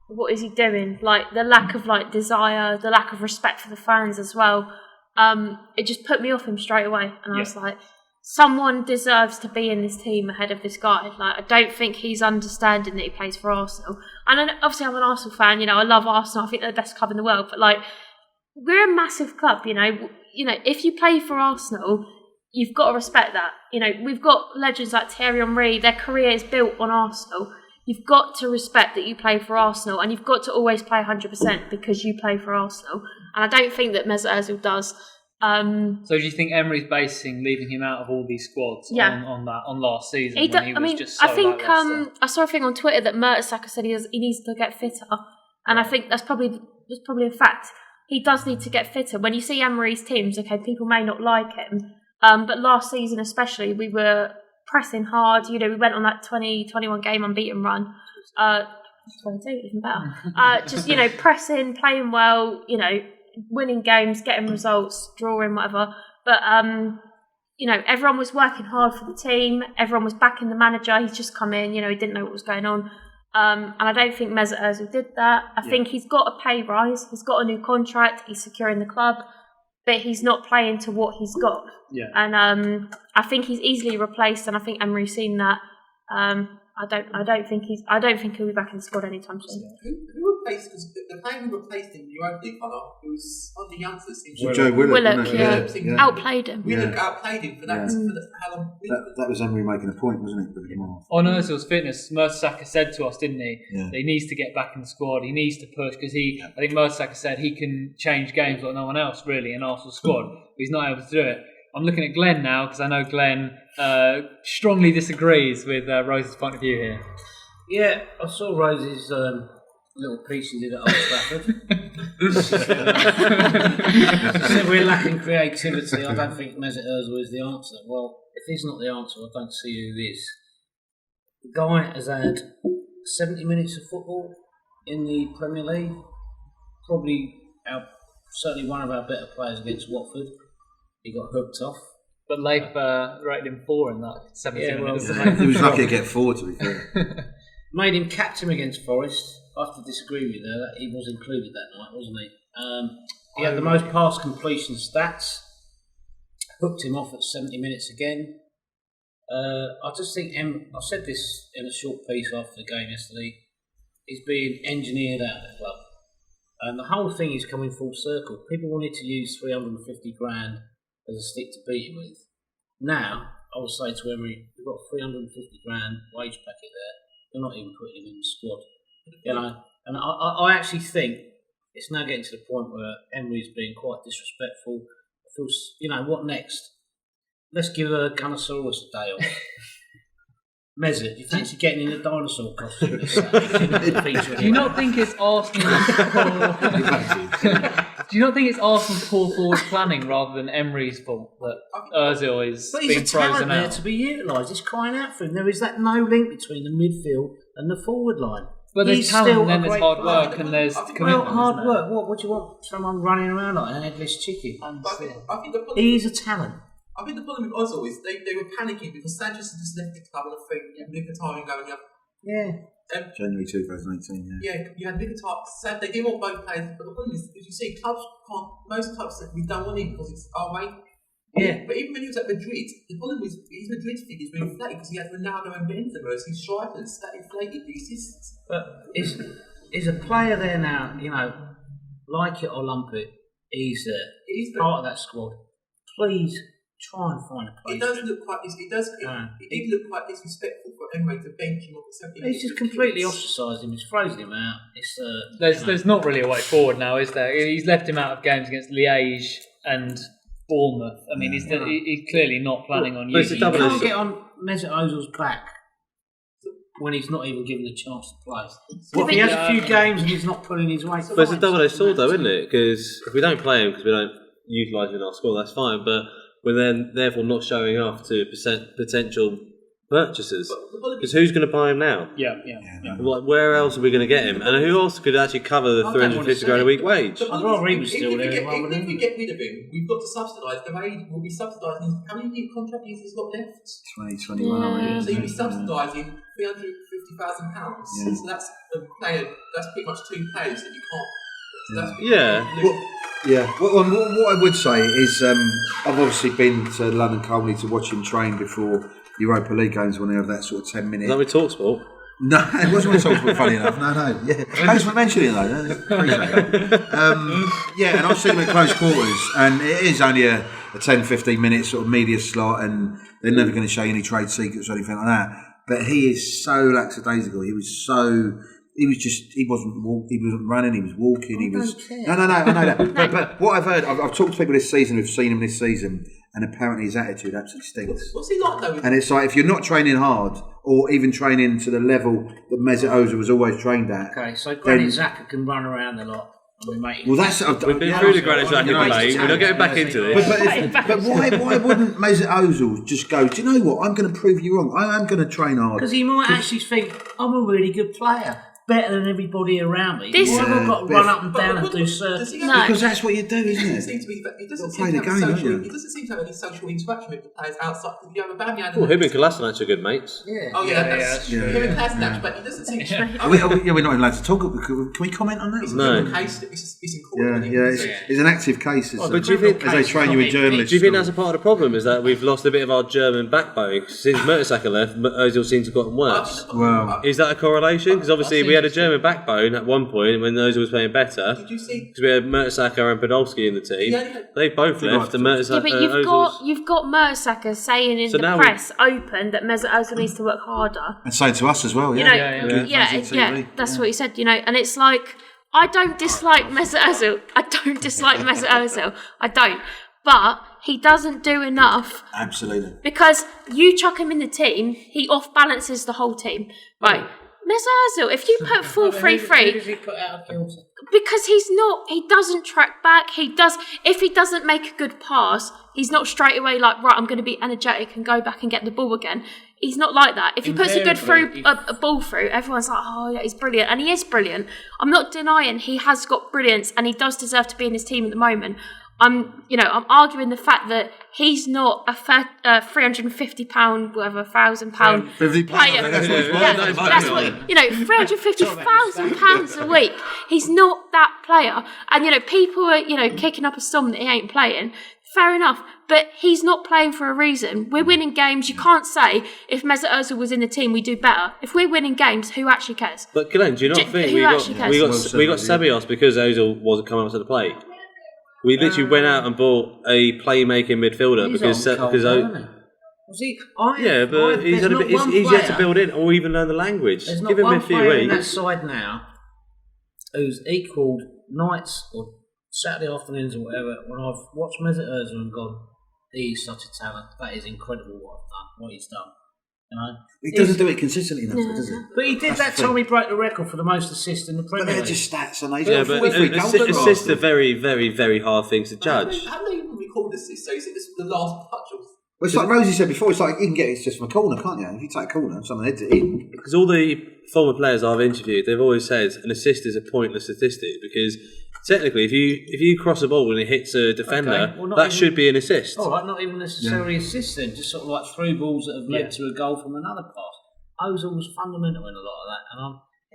what is he doing? Like the lack of like desire, the lack of respect for the fans as well. It just put me off him straight away, and I was like, someone deserves to be in this team ahead of this guy. Like, I don't think he's understanding that he plays for Arsenal. And then, obviously, I'm an Arsenal fan. I love Arsenal. I think they're the best club in the world. But like, we're a massive club. If you play for Arsenal, you've got to respect that. We've got legends like Thierry Henry. Their career is built on Arsenal. You've got to respect that you play for Arsenal, and you've got to always play 100% because you play for Arsenal. And I don't think that Mesut Ozil does. So do you think Emery's basing leaving him out of all these squads on last season? I think I saw a thing on Twitter that Mertesacker said he needs to get fitter, and I think that's probably a fact. He does need to get fitter. When you see Emery's teams, okay, people may not like him, but last season especially, we were pressing hard. We went on that 20-21 game unbeaten run. 22, even better. Just pressing, playing well. Winning games, getting results, drawing, whatever. But, everyone was working hard for the team. Everyone was backing the manager. He's just come in, he didn't know what was going on. And I don't think Mesut Ozil did that. I think he's got a pay rise. He's got a new contract. He's securing the club. But he's not playing to what he's got. Yeah. And I think he's easily replaced, and I think Emery's seen that. I don't think he'll be back in the squad anytime soon. Who replaced? Because the player who replaced him in the Europa League, it was one of the youngsters. Joe Willock, outplayed him. Willock outplayed him for that. How long? That was Emery making a point, wasn't it? On Ozil's fitness, Mertesacker said to us, didn't he? Yeah. That he needs to get back in the squad. He needs to push because I think Mertesacker said he can change games like no one else really in Arsenal's squad. But he's not able to do it. I'm looking at Glenn now because I know Glenn strongly disagrees with Rosie's point of view here. Yeah, I saw Rosie's little piece he did at Old Trafford. She said we're lacking creativity. I don't think Mesut Ozil is the answer. Well, if he's not the answer, I don't see who is. The guy has had 70 minutes of football in the Premier League. Probably certainly one of our better players against Watford. He got hooked off. But Layth rated him 4 in that 17 minutes. He was lucky to get 4, to be fair. Made him captain against Forest. I have to disagree with you there. That he was included that night, wasn't he? He had the most pass completion stats. Hooked him off at 70 minutes again. I just think, I said this in a short piece after the game yesterday, he's being engineered out of the club. And the whole thing is coming full circle. People wanted to use 350 grand as a stick to beat him with. Now, I would say to Emery, we've got 350 grand wage packet there. They're not even putting him in the squad. And I actually think it's now getting to the point where Emery's being quite disrespectful. I feel, what next? Let's give Gunnosaurus a day off. Mesut, do you fancy getting in a dinosaur costume this Saturday? Do you not think it's Arsenal's Do you not think it's Arsenal's poor forward planning rather than Emery's fault that Ozil is being frozen out? But he's a talent there to be utilised. He's crying out for him. There is that no link between the midfield and the forward line. But there's talent, and then there's hard work, and there's commitment. Well, hard work. What do you want? Someone running around like an headless chicken? I think the problem, he's a talent. I think the problem with Ozil is they were panicking because Sanchez had just left the club and I think Mkhitaryan going up. Yeah. January 2018. Yeah, you had bigger types. So they didn't want both players, but the problem is, as you see, clubs can't. Most clubs that we don't want him because it's our way. Yeah. But even when he was at Madrid, the problem is his Madrid figures were inflated because he had Ronaldo and Benzema as his strikers. That inflated the assists. But is a player there now? You know, like it or lump it, he's part of that squad. Please try and find a place. It does look quite. It did look quite disrespectful for Emery to bench him off the 70. He's just completely ostracised him. He's frozen him out. There's not really a way forward now, is there? He's left him out of games against Liège and Bournemouth. I mean, he's clearly not planning on using. You can't get on Mesut Ozil's back when he's not even given a chance to play. Well, he has a few games and he's not pulling his weight. But it's a double-edged sword, though, isn't it? Because if we don't play him because we don't utilise him in our score, that's fine. But we're then therefore not showing off to potential purchasers. Because who's going to buy him now? Yeah. Like, where else are we going to get him? And who else could actually cover the £350 a week wage? I'd rather he was still there. If we get rid of him, we've got to subsidise. The wage will be subsidising. How many new contract years has he got left? 2021. So you'll be subsidising £350,000. So that's a player. That's pretty much two players that you can't. What I would say is I've obviously been to London Colney to watch him train before Europa League games when they have that sort of 10 minute. Is that with TalkSport? No, it wasn't with TalkSport, funny enough. No. Yeah. Thanks for mentioning it though. Appreciate it. And I've seen him at close quarters, and it is only a 10-15 minute sort of media slot, and they're never going to show you any trade secrets or anything like that. But he is so lackadaisical. He wasn't running, he was walking, No, I know that. But what I've heard, I've talked to people this season who've seen him this season, and apparently his attitude absolutely stinks. What's he like though? And it's like, if you're not training hard, or even training to the level that Mesut Ozil was always trained at. Okay, so Granit Xhaka can run around a lot. We've been through the Granit Xhaka debate. We're not getting back into this. But why wouldn't Mesut Ozil just go, do you know what, I'm going to prove you wrong. I am going to train hard. Because he might actually think, I'm a really good player. Better than everybody around me. Why have I got to run up and down and do circles? Because that's what you do, isn't it? He doesn't seem to have any social interaction with the players outside. You have a Bamian. Well, him and Kolasinac are good mates. Yeah. Oh yeah, that's him and Kolasinac, but he doesn't seem. We're not allowed to talk. Can we comment on that? No. It's in court. It's an active case. But do you think, as they train you in journalism? Do you think that's a part of the problem? Is that we've lost a bit of our German backbone since Mertesacker left? Ozil seems to have gotten worse. Well, is that a correlation? Because obviously we had a German backbone at one point when Ozil was playing better. Did you see? Because we had Mertesacker and Podolski in the team. They both left, and Mertesacker. But you've got Mertesacker saying in the press open that Mesut Ozil needs to work harder, and saying to us as well. That's what he said. And it's like, I don't dislike Mesut Ozil. I don't. But he doesn't do enough. Absolutely. Because you chuck him in the team, he off balances the whole team. Right. Mesut Ozil, if you put 4-3-3, does he put out a filter? Because he doesn't track back. If he doesn't make a good pass, he's not straight away like, right, I'm going to be energetic and go back and get the ball again. He's not like that. If he puts a ball through, everyone's like, oh yeah, he's brilliant. And he is brilliant. I'm not denying he has got brilliance and he does deserve to be in his team at the moment. I'm arguing the fact that he's not a £350, whatever, £1,000 player. That's what £350,000 a week. He's not that player. And people are kicking up a storm that he ain't playing. Fair enough, but he's not playing for a reason. We're winning games. You can't say if Mesut Ozil was in the team, we do better. If we're winning games, who actually cares? But Glenn, do you not think we got Ceballos because Ozil wasn't coming up to the plate? We literally went out and bought a playmaking midfielder because he's yet to build in or even learn the language. Give him a few weeks. On that side now who's equalled nights or Saturday afternoons or whatever when I've watched Mesut Ozil and gone, he's such a talent. That is incredible what he's done. He doesn't do it consistently enough, does he? But he did that time he broke the record for the most assists in the Premier League. But they're just stats, and assists are very, very, very hard things to judge. How do they even record assists? So is it the last touch of? Well, it's like Rosie said before. It's like you can get it just from a corner, can't you? If you take a corner, someone heads it in. Because all the former players I've interviewed, they've always said an assist is a pointless statistic because technically, if you cross a ball and it hits a defender, should be an assist. All right, not even necessarily assist then, just sort of like through balls that have led to a goal from another pass. Ozil was fundamental in a lot of that, and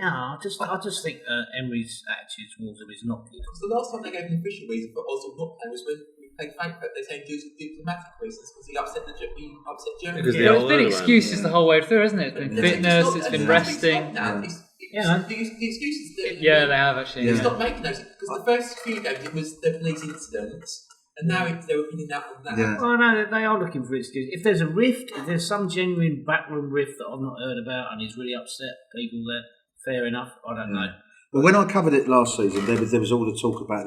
I just think Emery's attitude towards him is not good. Because the last time they gave an official reason for Ozil not playing was when we played Frankfurt. They said diplomatic reasons because he upset Germany. There's been excuses the whole way through, hasn't it? It's been fitness, it's been resting. The excuses. They have actually. He's not making those because the first few games it was the police incidents, and now they were pinning out on that. Yeah. Well, no, they are looking for excuses. If there's a rift, if there's some genuine backroom rift that I've not heard about, and he's really upset people there, fair enough. I don't know. Well, when I covered it last season, there was all the talk about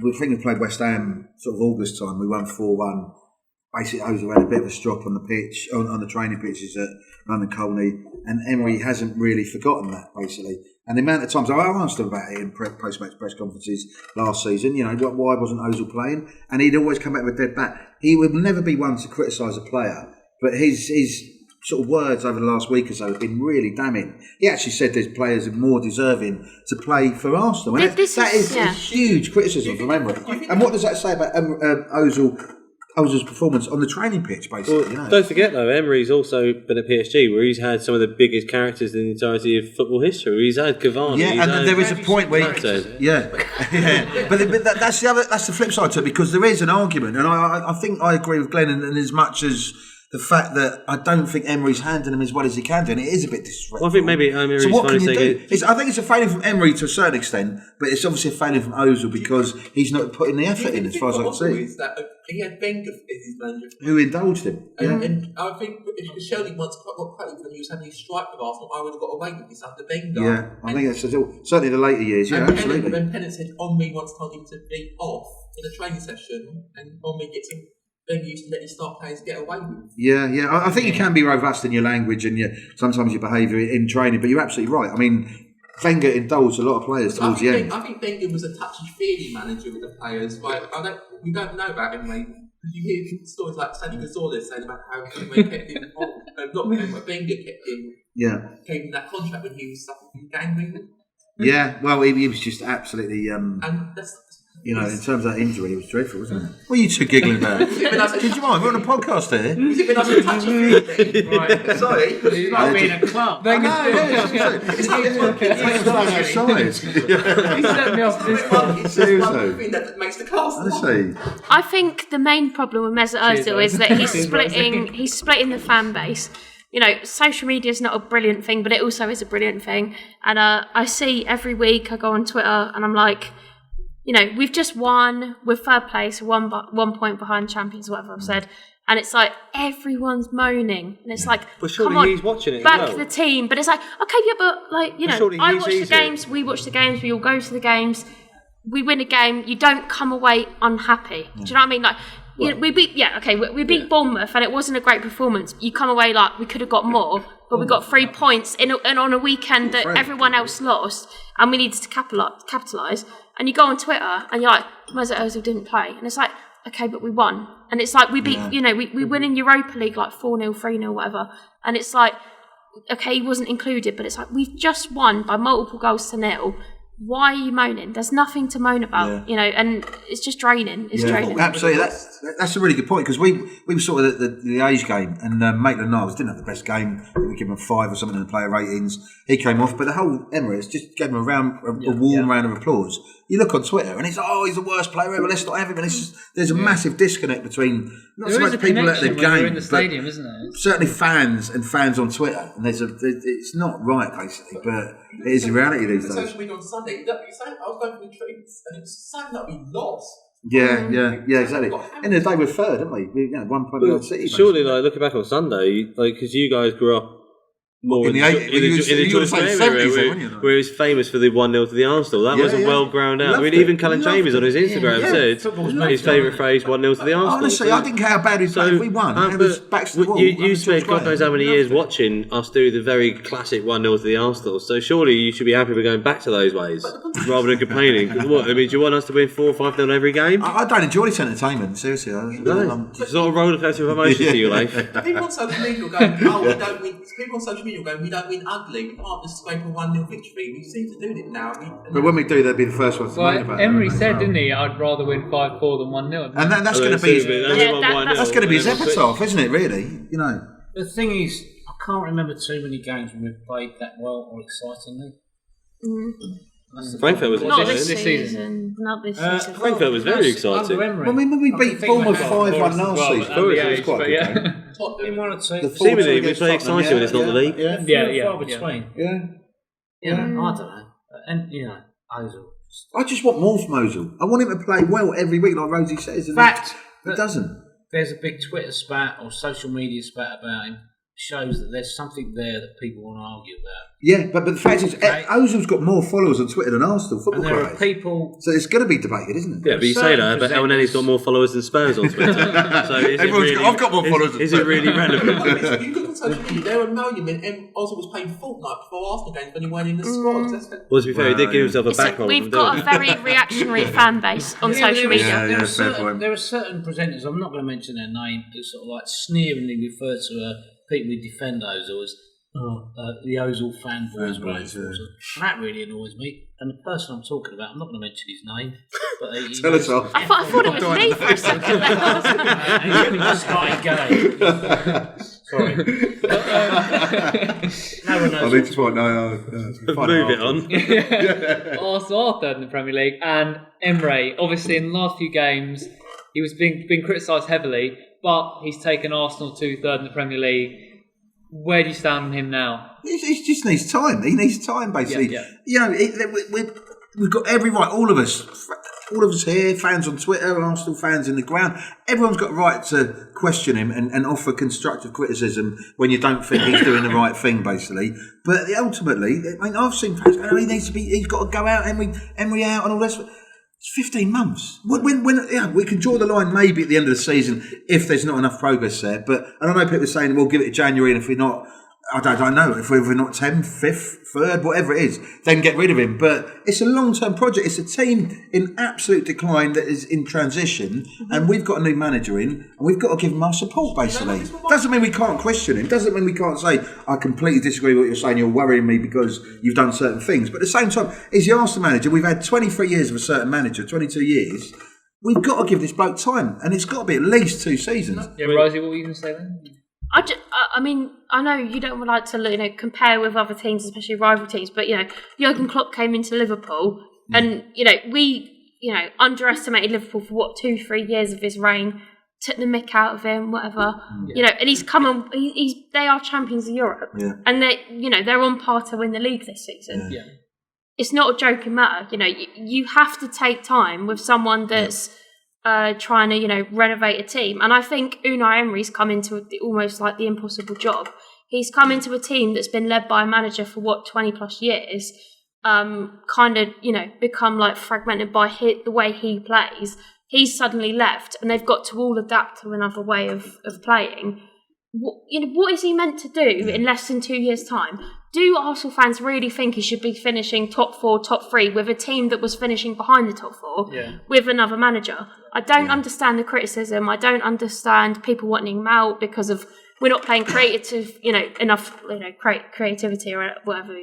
we think we played West Ham sort of August time. We won 4-1. Basically, Ozil had a bit of a strop on the pitch, on the training pitches at London Colney, and Emery hasn't really forgotten that, basically. And the amount of times I asked him about it in post-match press conferences last season, why wasn't Ozil playing? And he'd always come back with a dead bat. He would never be one to criticise a player, but his sort of words over the last week or so have been really damning. He actually said there's players are more deserving to play for Arsenal. And that is a huge criticism from Emery. And what does that say about Ozil's performance on the training pitch, basically? Don't forget though, Emery's also been at PSG, where he's had some of the biggest characters in the entirety of football history. He's had Cavani. Yeah, and there is a point where but that's the flip side to it, because there is an argument, and I think I agree with Glenn in as much as the fact that I don't think Emery's handling him as well as he can do, and it is a bit disrespectful. Well, I think maybe Emery's so what can you do? I think it's a failure from Emery to a certain extent, but it's obviously a failure from Ozil because he's not putting the effort in, as far as I can see. Is that he had Wenger as his manager, who indulged him. And I think if Shirley once got quoted when he was having his strike with Arsenal, I would have got away with this under Wenger. Yeah, I think that's certainly the later years. Yeah, absolutely. When Pennant said Henry once told him to be off in a training session, and Henry gets him. Then you used to let your star players get away with. Yeah. I think you can be robust in your language and sometimes your behaviour in training, but you're absolutely right. I mean, Wenger indulged a lot of players towards the end. I think Wenger was a touchy-feely manager with the players. Like, we don't know about him, mate. You hear stories like Sandy Cazorla saying about how Wenger kept him on, Wenger kept him. Yeah. Gave him that contract when he was suffering from gangrene. Yeah, well, he was just absolutely. And that's. In terms of that injury, it was dreadful, wasn't it? What are you two giggling about? Did you mind? We're on a podcast here. Is it been us a touchy thing? Right. Sorry. It's not being a club. It's not outside. He set me off this one. It's just one thing that makes the cast. Honestly. I think the main problem with Mesut Ozil is that he's splitting the fan base. Social media is not a brilliant thing, but it also is a brilliant thing. And I see every week, I go on Twitter and I'm like, we've just won, we're third place, 1 point behind champions, whatever I've said. And it's like, everyone's moaning. And it's like, but surely come on, he's watching it back as well. the team. But it's like, okay, yeah, but I watch the games, we watch the games, we all go to the games. We win a game, you don't come away unhappy. Do you know what I mean? Like, we beat Bournemouth and it wasn't a great performance. You come away like, we could have got more, but we got 3 points and on a weekend that everyone else lost and we needed to capitalise. And you go on Twitter and you're like, Mesut Ozil didn't play. And it's like, okay, but we won. And it's like, we beat, we win in Europa League like 4-0, 3-0, whatever. And it's like, okay, he wasn't included, but it's like, we've just won by multiple goals to 0. Why are you moaning? There's nothing to moan about, and it's just draining. It's draining. Absolutely. That's a really good point, because we were sort of the age game, and Maitland-Niles didn't have the best game. We gave him a 5 or something in the player ratings. He came off, but the whole Emirates just gave him a warm round of applause. You look on Twitter, and it's he's the worst player ever. Let's not have him. And there's a massive disconnect between not so much people at the game, in the stadium, isn't there? Certainly fans on Twitter, and it's not right basically, but it is a reality these days. Social media on Sunday, I was going through the treats, and it was saying that we lost. Yeah, exactly. In the day we're third, didn't we? 1 point behind City. Surely, looking back on Sunday, because you guys grew up more in the 70s, where he was famous for the 1-0 to the Arsenal. That was a well ground out. Even Callum Chambers on his Instagram said his favourite phrase, 1-0 to the Arsenal. Honestly, I didn't care how bad we played. We won. It was back to the wall. You spent God knows how many years watching us do the very classic 1-0 to the Arsenal. So surely you should be happy with going back to those ways rather than complaining. Do you want us to win 4 or 5-0 every game? I don't enjoy this entertainment. Seriously, it's not a roller coaster of emotions to you, Layth. People on social media going, we don't win. People on social media we don't win ugly. We can't just scrape a 1-0 victory. We seem to do it now. But when we do, they'll be the first ones to moan about it. Emery said, didn't he? I'd rather win 5-4 than 1-0. And that's going to be his epitaph, isn't it? Really, The thing is, I can't remember too many games when we've played that well or excitingly. Frankfurt was Not this this season? season. Not this season. Frankfurt was very exciting. Under Emery. Well, I mean, we beat Bournemouth 5-1 last Well, season. and the It was age, quite a but good yeah. game. In one or two. The Seemingly, 4-2 we play against Tottenham, exciting when it's not the league. Yeah. Yeah, Far between. Yeah. I don't know. And, Ozil. I just want more from Ozil. I want him to play well every week, like Rosie says. And Fact. he doesn't. There's a big Twitter spat or social media spat about him. Shows that there's something there that people want to argue about. Yeah, but the fact is, Ozil's got more followers on Twitter than Arsenal Football And there Club. are people. So it's going to be debated, isn't it? Yeah, but you say that, but El-Nenny's got more followers than Spurs on Twitter. So I've got more followers than Is it really relevant? You look on social media, they were moaning when Ozil was playing Fortnite before Arsenal games when he weren't in the squad. Well, to be fair, he did give himself a Listen, back roll. we've got a very reactionary fan base on social media. There are certain presenters, I'm not going to mention their name, who sort of like sneeringly refer to people who defend Ozil as the Ozil fanboys. And that really annoys me. And the person I'm talking about, I'm not going to mention his name. But Tell us off. I thought it was me for a second. He just started gay. Sorry. No one knows. I need to find Move it on. Arsenal are third in the Premier League, and Emery, obviously in the last few games, he was being criticised heavily, but he's taken Arsenal to third in the Premier League. Where do you stand on him now? He just needs time. He needs time, basically. Yeah. We've got every right, all of us here, fans on Twitter, Arsenal fans in the ground, everyone's got a right to question him and offer constructive criticism when you don't think he's doing the right thing, basically. But ultimately, I mean, I've seen fans go, he's got to go out, Emery out and all this. It's 15 months. When we can draw the line maybe at the end of the season if there's not enough progress there. But I don't know, people are saying we'll give it to January, and if we're not, I don't know, if we're not 10th, 5th, 3rd, whatever it is, then get rid of him. But it's a long-term project. It's a team in absolute decline that is in transition, and we've got a new manager in, and we've got to give him our support, basically. Doesn't mean we can't question him. Doesn't mean we can't say, I completely disagree with what you're saying, you're worrying me because you've done certain things. But at the same time, he's the Arsenal manager. We've had 23 years of a certain manager, 22 years. We've got to give this bloke time, and it's got to be at least 2 seasons. Yeah, Rosie, what were you going to say then? I mean, I know you don't like to compare with other teams, especially rival teams, but Jurgen Klopp came into Liverpool, and we underestimated Liverpool for 2-3 years of his reign, took the mick out of him, whatever, and he's come on. They are champions of Europe, and they're on par to win the league this season. Yeah. It's not a joking matter. You have to take time with someone that's. Trying to renovate a team, and I think Unai Emery's come into almost like the impossible job. He's come into a team that's been led by a manager for 20 plus years, kind of become like fragmented by the way he plays. He's suddenly left, and they've got to all adapt to another way of playing. What is he meant to do in less than 2 years' time? Do Arsenal fans really think he should be finishing top 4, top 3 with a team that was finishing behind the top 4 with another manager? I don't understand the criticism. I don't understand people wanting him out because of we're not playing creative, enough, creativity or whatever.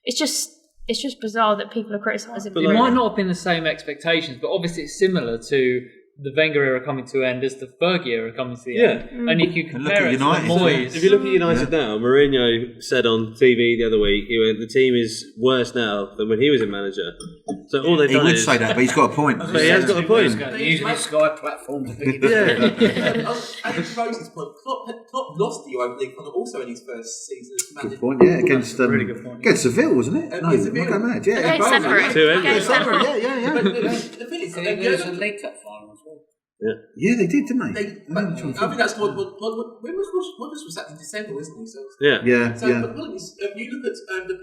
It's just bizarre that people are criticising. But it might not have been the same expectations, but obviously it's similar to the Wenger era coming to an end as the Fergie era coming to the end. And if you compare it to Moyes... If you look at United now, Mourinho said on TV the other week, he went, the team is worse now than when he was a manager. So all they've done is... He would say that, but he's got a point. But he has got a point. Using his Sky platform to pick it up. And to Rosie's point, Klopp lost the Europa League final also in his first season as manager. Good point, against really good point. Against Seville, wasn't it? Against Seville. Not mad. Yeah, Against Emery. But the thing is, There's a League Cup final as well. Yeah, they did, didn't they? I think that's when was that in December, wasn't it? So, Yeah. But look, you look at the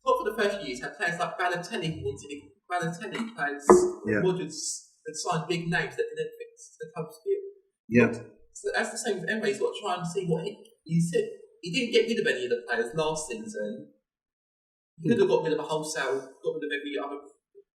Klopp for the first few years had players like Balotelli players, Rodgers had signed big names that didn't fit the club's view. Yeah. So that's the same with Emery. He's got to try and see what he said. He didn't get rid of any of the players last season. He could have got rid of a wholesale, got rid of every other.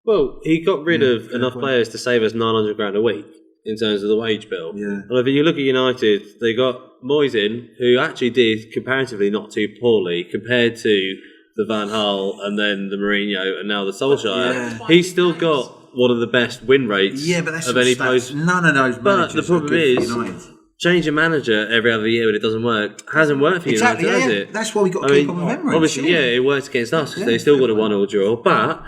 Well, he got rid of enough players to save us £900 a week in terms of the wage bill. Yeah. And if you look at United, they got Moyes in, who actually did comparatively not too poorly compared to the Van Gaal and then the Mourinho and now the Solskjaer. Yeah. He's still got one of the best win rates Yeah, but that's of any stats. post. None of those But managers the problem are good for is, United. change a manager every other year when it doesn't work hasn't worked for you, has it? That's why we got to keep on with Emery. Obviously, it worked against us because they still got a 1-1 draw, but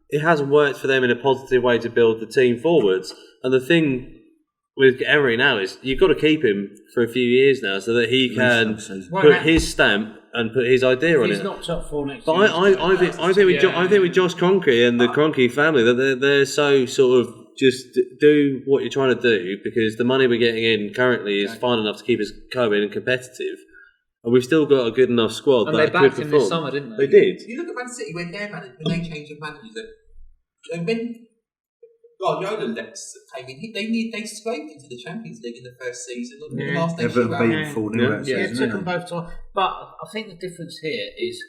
it hasn't worked for them in a positive way to build the team forwards. And the thing with Emery now is you've got to keep him for a few years now so that he can put his stamp and put his idea on it. He's not top 4 next year. But I think with Josh Kroenke and the Kroenke family that they're so sort of just do what you're trying to do because the money we're getting in currently is fine enough to keep us going and competitive. And we've still got a good enough squad. And they backed him this summer, didn't they? They did. You look at Man City when they changed the managers. And when Guardiola came in, they scraped into the Champions League in the first season. The last Everton beat 4-0 it took them both times. But I think the difference here is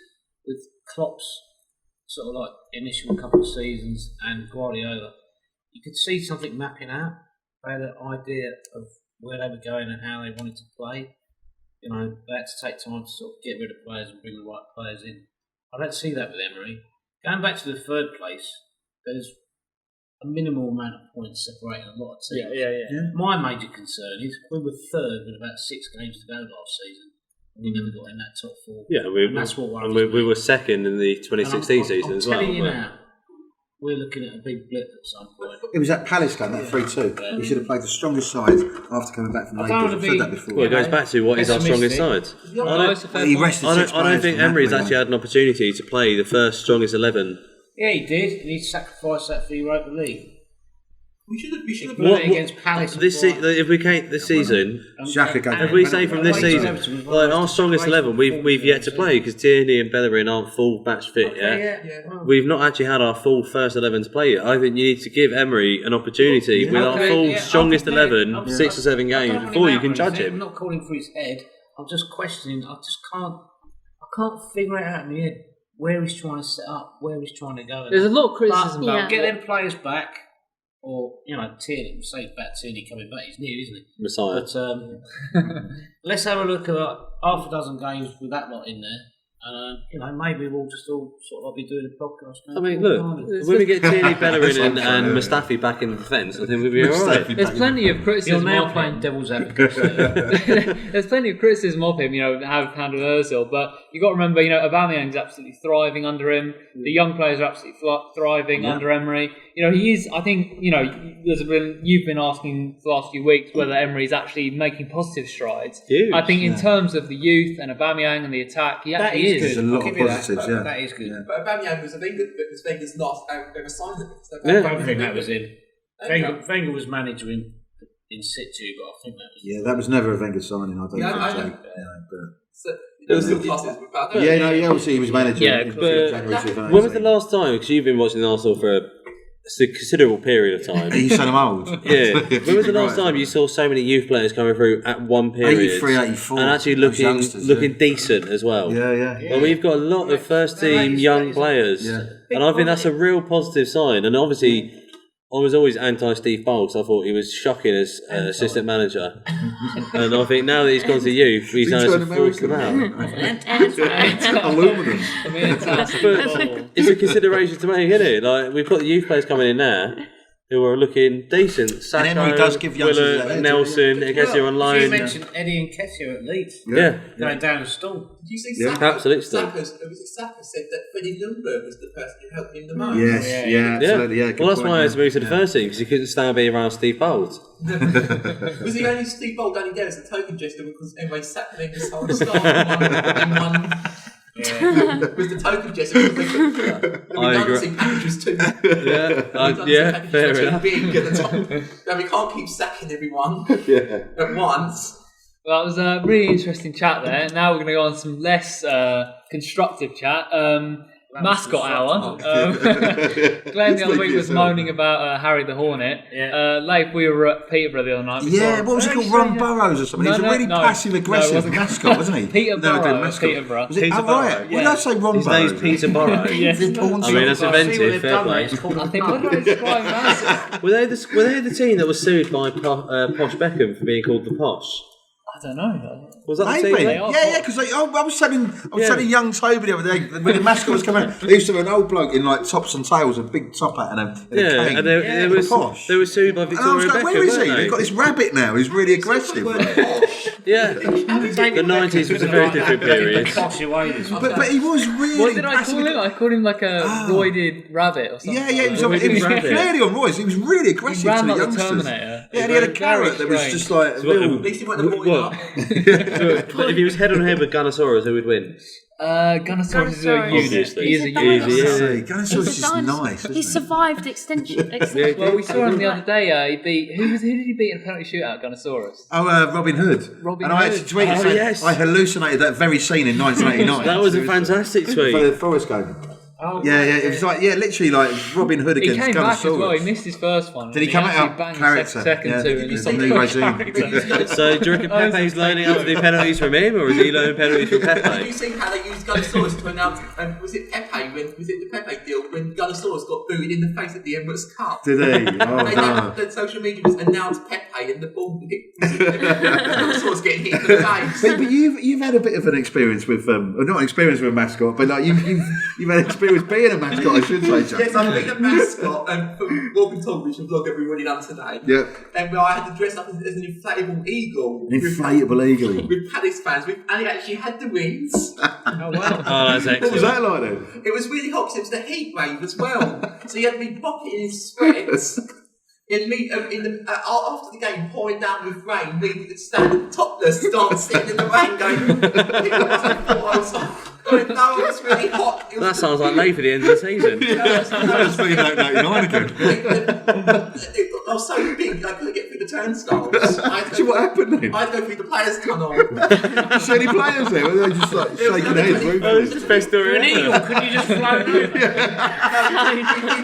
with Klopp's sort of like initial couple of seasons and Guardiola, you could see something mapping out. They had an idea of where they were going and how they wanted to play. You know, they had to take time to sort of get rid of players and bring the right players in. I don't see that with Emery. Going back to the third place, there's a minimal amount of points separating a lot of teams. Yeah. My major concern is we were third with about 6 games to go last season. And we never got in that top 4. Yeah, that's what we were second in the 2016 season as well. I'm telling you now, we're looking at a big blip at some point. It was that Palace game, that 3-2. He should have played the strongest side after coming back from Layth. I've said that before. Well, it goes back to what is our strongest side. I don't think Emery's actually had an opportunity to play the first strongest 11. Yeah, he did. And he sacrificed that for Europa League. We should have played against Palace. If we came this season, if we say from this season, like our strongest 11, we've yet to play because Tierney and Bellerin aren't full match fit yet. We've not actually had our full first 11 to play yet. I think you need to give Emery an opportunity with our full strongest 11, 6 or 7 games before you can judge him. I'm not calling for his head. I'm just questioning. I can't figure it out in the head where he's trying to set up, where he's trying to go. There's a lot of criticism about get them players back. Or, Tierney, say about Tierney coming back, he's new, isn't he? Messiah. But let's have a look at half a dozen games with that lot in there. Maybe we'll just all sort of be doing a podcast. I mean, look, when we get Tierney, Bellerin and Mustafi back in the defence, I think we'll be alright. There's plenty of criticism. You're now playing devil's advocate. There's plenty of criticism of him, how he handled Ozil, but you've got to remember, Aubameyang's absolutely thriving under him. The young players are absolutely thriving under Emery. He is, I think, you've been asking for the last few weeks whether Emery's actually making positive strides. Huge. I think in terms of the youth and Aubameyang and the attack, he actually is. There's a lot of positives, that is good. Yeah. But Aubameyang was Wenger's last ever signing. I don't think that was him. Wenger was manager in situ, but I think that was... Yeah, that was never a Wenger signing, I don't think. There was still classes about that. Obviously he was manager. Yeah, but when was the last time, because you've been watching Arsenal for a considerable period of time. Are you saying I'm old? Yeah. When was the last time you saw so many youth players coming through at one period? 83, 84. And actually looking decent as well. Yeah. Well, we've got a lot of first team young players. Yeah. And I think that's a real positive sign. And obviously, I was always anti-Steve Bold because I thought he was shocking as assistant manager. And I think now that he's gone to youth, he's now forced them out. Aluminum. But it's a consideration to make, isn't it? Like, we've got the youth players coming in now who are looking decent. Sacco, and Emery does give youngsters Willett, Nelson, Nketiah on loan. You mentioned Eddie and Nketiah at Leeds. Yeah. Going down the stall. Did you see Saka? Absolutely. Saka said that Freddie Ljungberg was the person who helped him the most. Yes, absolutely. Yeah, well, that's why I had to move to the first team, because he couldn't stand being around Steve Bold. Was he only Steve Bold only there as a token gesture because everybody sacked him this whole start in one was the token gesture because the redundancy package was too fair enough. Big at the top. No, we can't keep sacking everyone at once. Well, it was a really interesting chat there. Now we're going to go on some less constructive chat. Mascot hour. Glenn the other week was moaning about Harry the Hornet. Layth, we were at Peterborough the other night. What was he called? Ron Burrows or something? He's a really passive-aggressive mascot, wasn't he? Peterborough. Was it? Oh, right. When I say Ron Burrows? His name's Peter Burrow. Yes. I mean, that's inventive. Fair play. I think what do I describe as? Were they the team that was sued by Posh Beckham for being called the Posh? I don't know. Was that Maybe. the team? Yeah, because I was telling young Toby the other day when the mascot was coming out. They used to have an old bloke in like tops and tails, a big top hat, and a cane. And there was posh. there was two by And I was Victoria like, Beckham. where is he? weren't they? They've got this rabbit now. He's really aggressive. Yeah, the 90s was a very different period. But he was really. What did I call him? I called him like a roided rabbit or something. Yeah, he was clearly on roids. He was really aggressive He ran to the like the youngsters. Terminator. Yeah, and he had a carrot that was just like a little. At least he went the morning up. But if he was head on head with Gunnosaurus, who would win? Gunnosaurus is a unit. Obviously. He is a He's a unit. dinosaur. Gunnosaurus He's is a dinosaur. nice. He survived extinction. Well, we saw him the other day. He beat who did he beat in a penalty shootout? Gunnosaurus. Oh, Robin Hood. Robin and I Hood. actually tweeted saying yes. I hallucinated that very scene in 1989. That was a fantastic for tweet. the Forest game. Yeah, it was like literally like Robin Hood He against came back as well. Gunnosaurus. He missed his first one. Did he come actually out banged character? Second Yeah, two. it's a new regime. So do you reckon Pepe's learning how to do penalties from him, or is he learning penalties from Have you Pepe? seen how they used Gunnosaurus to announce? Was it Pepe? Was it the Pepe deal when Gunnosaurus got booted in the face at the Emirates Cup? Did he? Oh They no. the social media was announced Pepe and the ball Gunnosaurus getting hit in the face. But you've had a bit of an experience with or not an experience with a mascot, but like you've had experience being a mascot, I should say, Jack. Yes, I've been a mascot from Walk and Talk, which is a vlog everybody done today. Yeah. And I had to dress up as an inflatable eagle. An inflatable eagle. With Palace fans, and it actually had the wings. Oh wow! Oh, that's What was excellent. that like then? It was really hot because it was the heat wave as well. So you had me bucketing in sweats. In me, after the game, pouring down with rain, me standing topless, dancing in the rain, going. No, it was really hot. That sounds like late for the end of the season. That's 1989 again. I was so big, I couldn't get through the turnstiles. So what happened then? I had to go through the players' tunnel. You see any players there? Were they just like shaking their heads? This is the best story An eagle, ever. could you just float over? We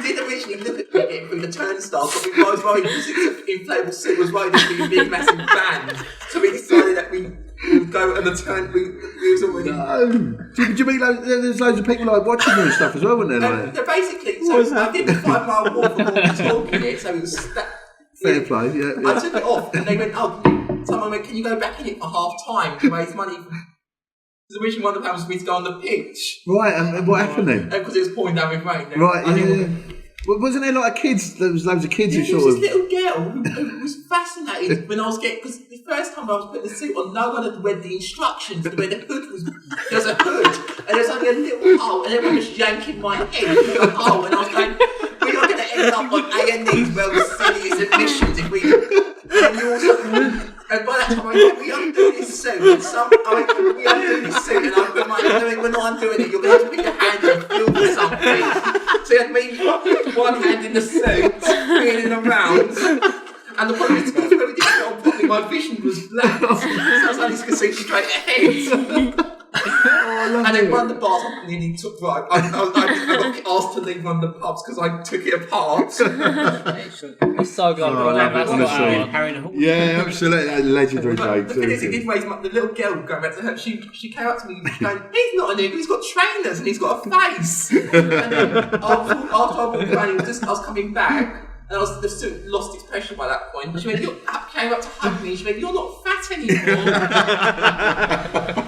did originally look at getting through the turnstiles, but I was worried because it's an inflatable suit, was worried it would be a big massive band. So we decided that we would go and the turn. We was already. No. Do you mean there's loads of people like watching you and stuff as well, weren't there? Like, No, basically, so I did the 5 mile walk from talking it, so it was. fair play, yeah. I took it off and they went, someone went, can you go back in it for half time to raise money? Because originally one of the plans was for me to go on the pitch. Right, and what happened then? Because it was pouring down with rain. Right, yeah. Well, wasn't there like kids? There was loads of kids who There sort was of. this little girl who was fascinated when I was getting, because the first time I was putting the suit on, no one had read the instructions where the hood was. There was a hood and there was only a little hole, and everyone was yanking my head through the hole, and I was going, we're not going to end up on A&E's World's Silliest Admissions if we. And you also. And by that time, I went, we undo this suit, and we undo this suit, and I put my hand, we're not undoing it, you're going to have to put your hand in and feel for something. So you had me, one hand in the suit, feeling around, and the point is, because when we did it on properly, my vision was black, so I was only going to see straight ahead. And then one of the bars I nearly took, right, I got asked to leave one of the pubs because I took it apart. I'm so glad we're on that mascot hour. Yeah, absolutely. A legendary joke. The thing is, it did raise the little girl going back to her. She came up to me going, he's not an eagle, he's got trainers and he's got a face. And then after I walked around, I was coming back. And the suit lost its pressure by that point. She went, came up to hug me and she went, you're not fat anymore.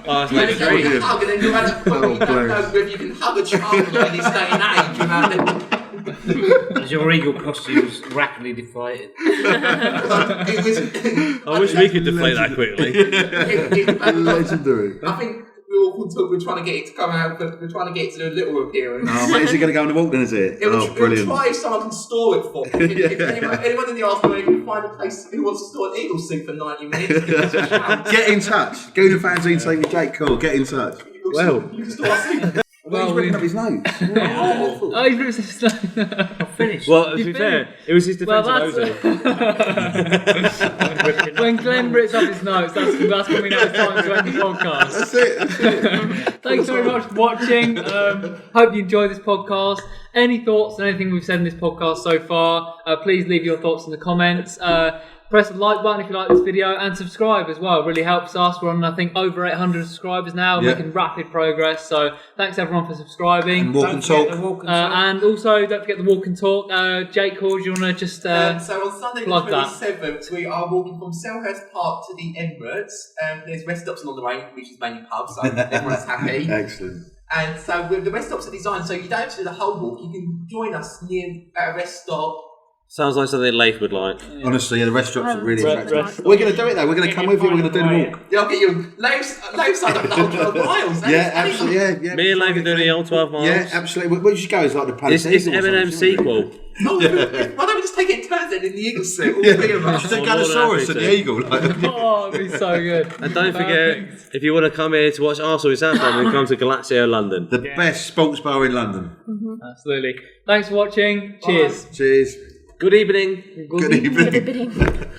Oh, that's And then you legendary. hug, and then you're at a point where you don't know whether you can hug a child in this day and age without As your eagle costume was rapidly deflated. it was. I wish we could deflate that quickly. Legendary. I think we're trying to get it to come out, but we're trying to get it to do a little appearance. Oh, mate, is it going to go on the walk then, is it? It will Oh, brilliant. try if someone can store it for me. If anyone in the Arsenal can find a place who wants to store an eagle suit for 90 minutes, give us a shout. Get in touch. Gooner Fanzine TV, Jake Coare, get in touch. Well. You can store a suit. Well, he's ripping up his notes. Oh, you've ripped his Finished. Well, to be fair, it was his defence Well, of Ozil. When Glenn rips up his notes, that's when we know it's time to end the podcast. That's it. Thanks very much for watching. Hope you enjoyed this podcast. Any thoughts on anything we've said in this podcast so far, please leave your thoughts in the comments. press the like button if you like this video, and subscribe as well. It really helps us. We're on, I think, over 800 subscribers now, making rapid progress. So thanks everyone for subscribing. And walk and talk. And also, don't forget the walk and talk. Jake Coare, do you want to just so on Sunday the plug that? 27th, we are walking from Selhurst Park to the Emirates. There's rest stops along the way, which is mainly pubs, so everyone's happy. Excellent. And so the rest stops are designed so you don't have to do the whole walk. You can join us near a rest stop. Sounds like something Layth would like. Honestly, the restaurants are really attractive. We're going to do it though. We're going to come with you. We're going to do the walk. Yeah, I'll get you Layth signed up for the whole 12 miles. Yeah, absolutely. Yeah. Me and Layth are doing the old 12 miles. Yeah, absolutely. We should go as like the Palace. It's Eminem's sequel. Oh, why don't we just take it in turns then in the Eagle suit? All three of us. She's a Gunnosaurus and the Eagle. Oh, it'd be so good. And don't forget, if you want to come here to watch Arsenal in Southampton, come to Galazio London. The best sports bar in London. Absolutely. Thanks for watching. Cheers. Cheers. Good evening. Good evening. Good evening.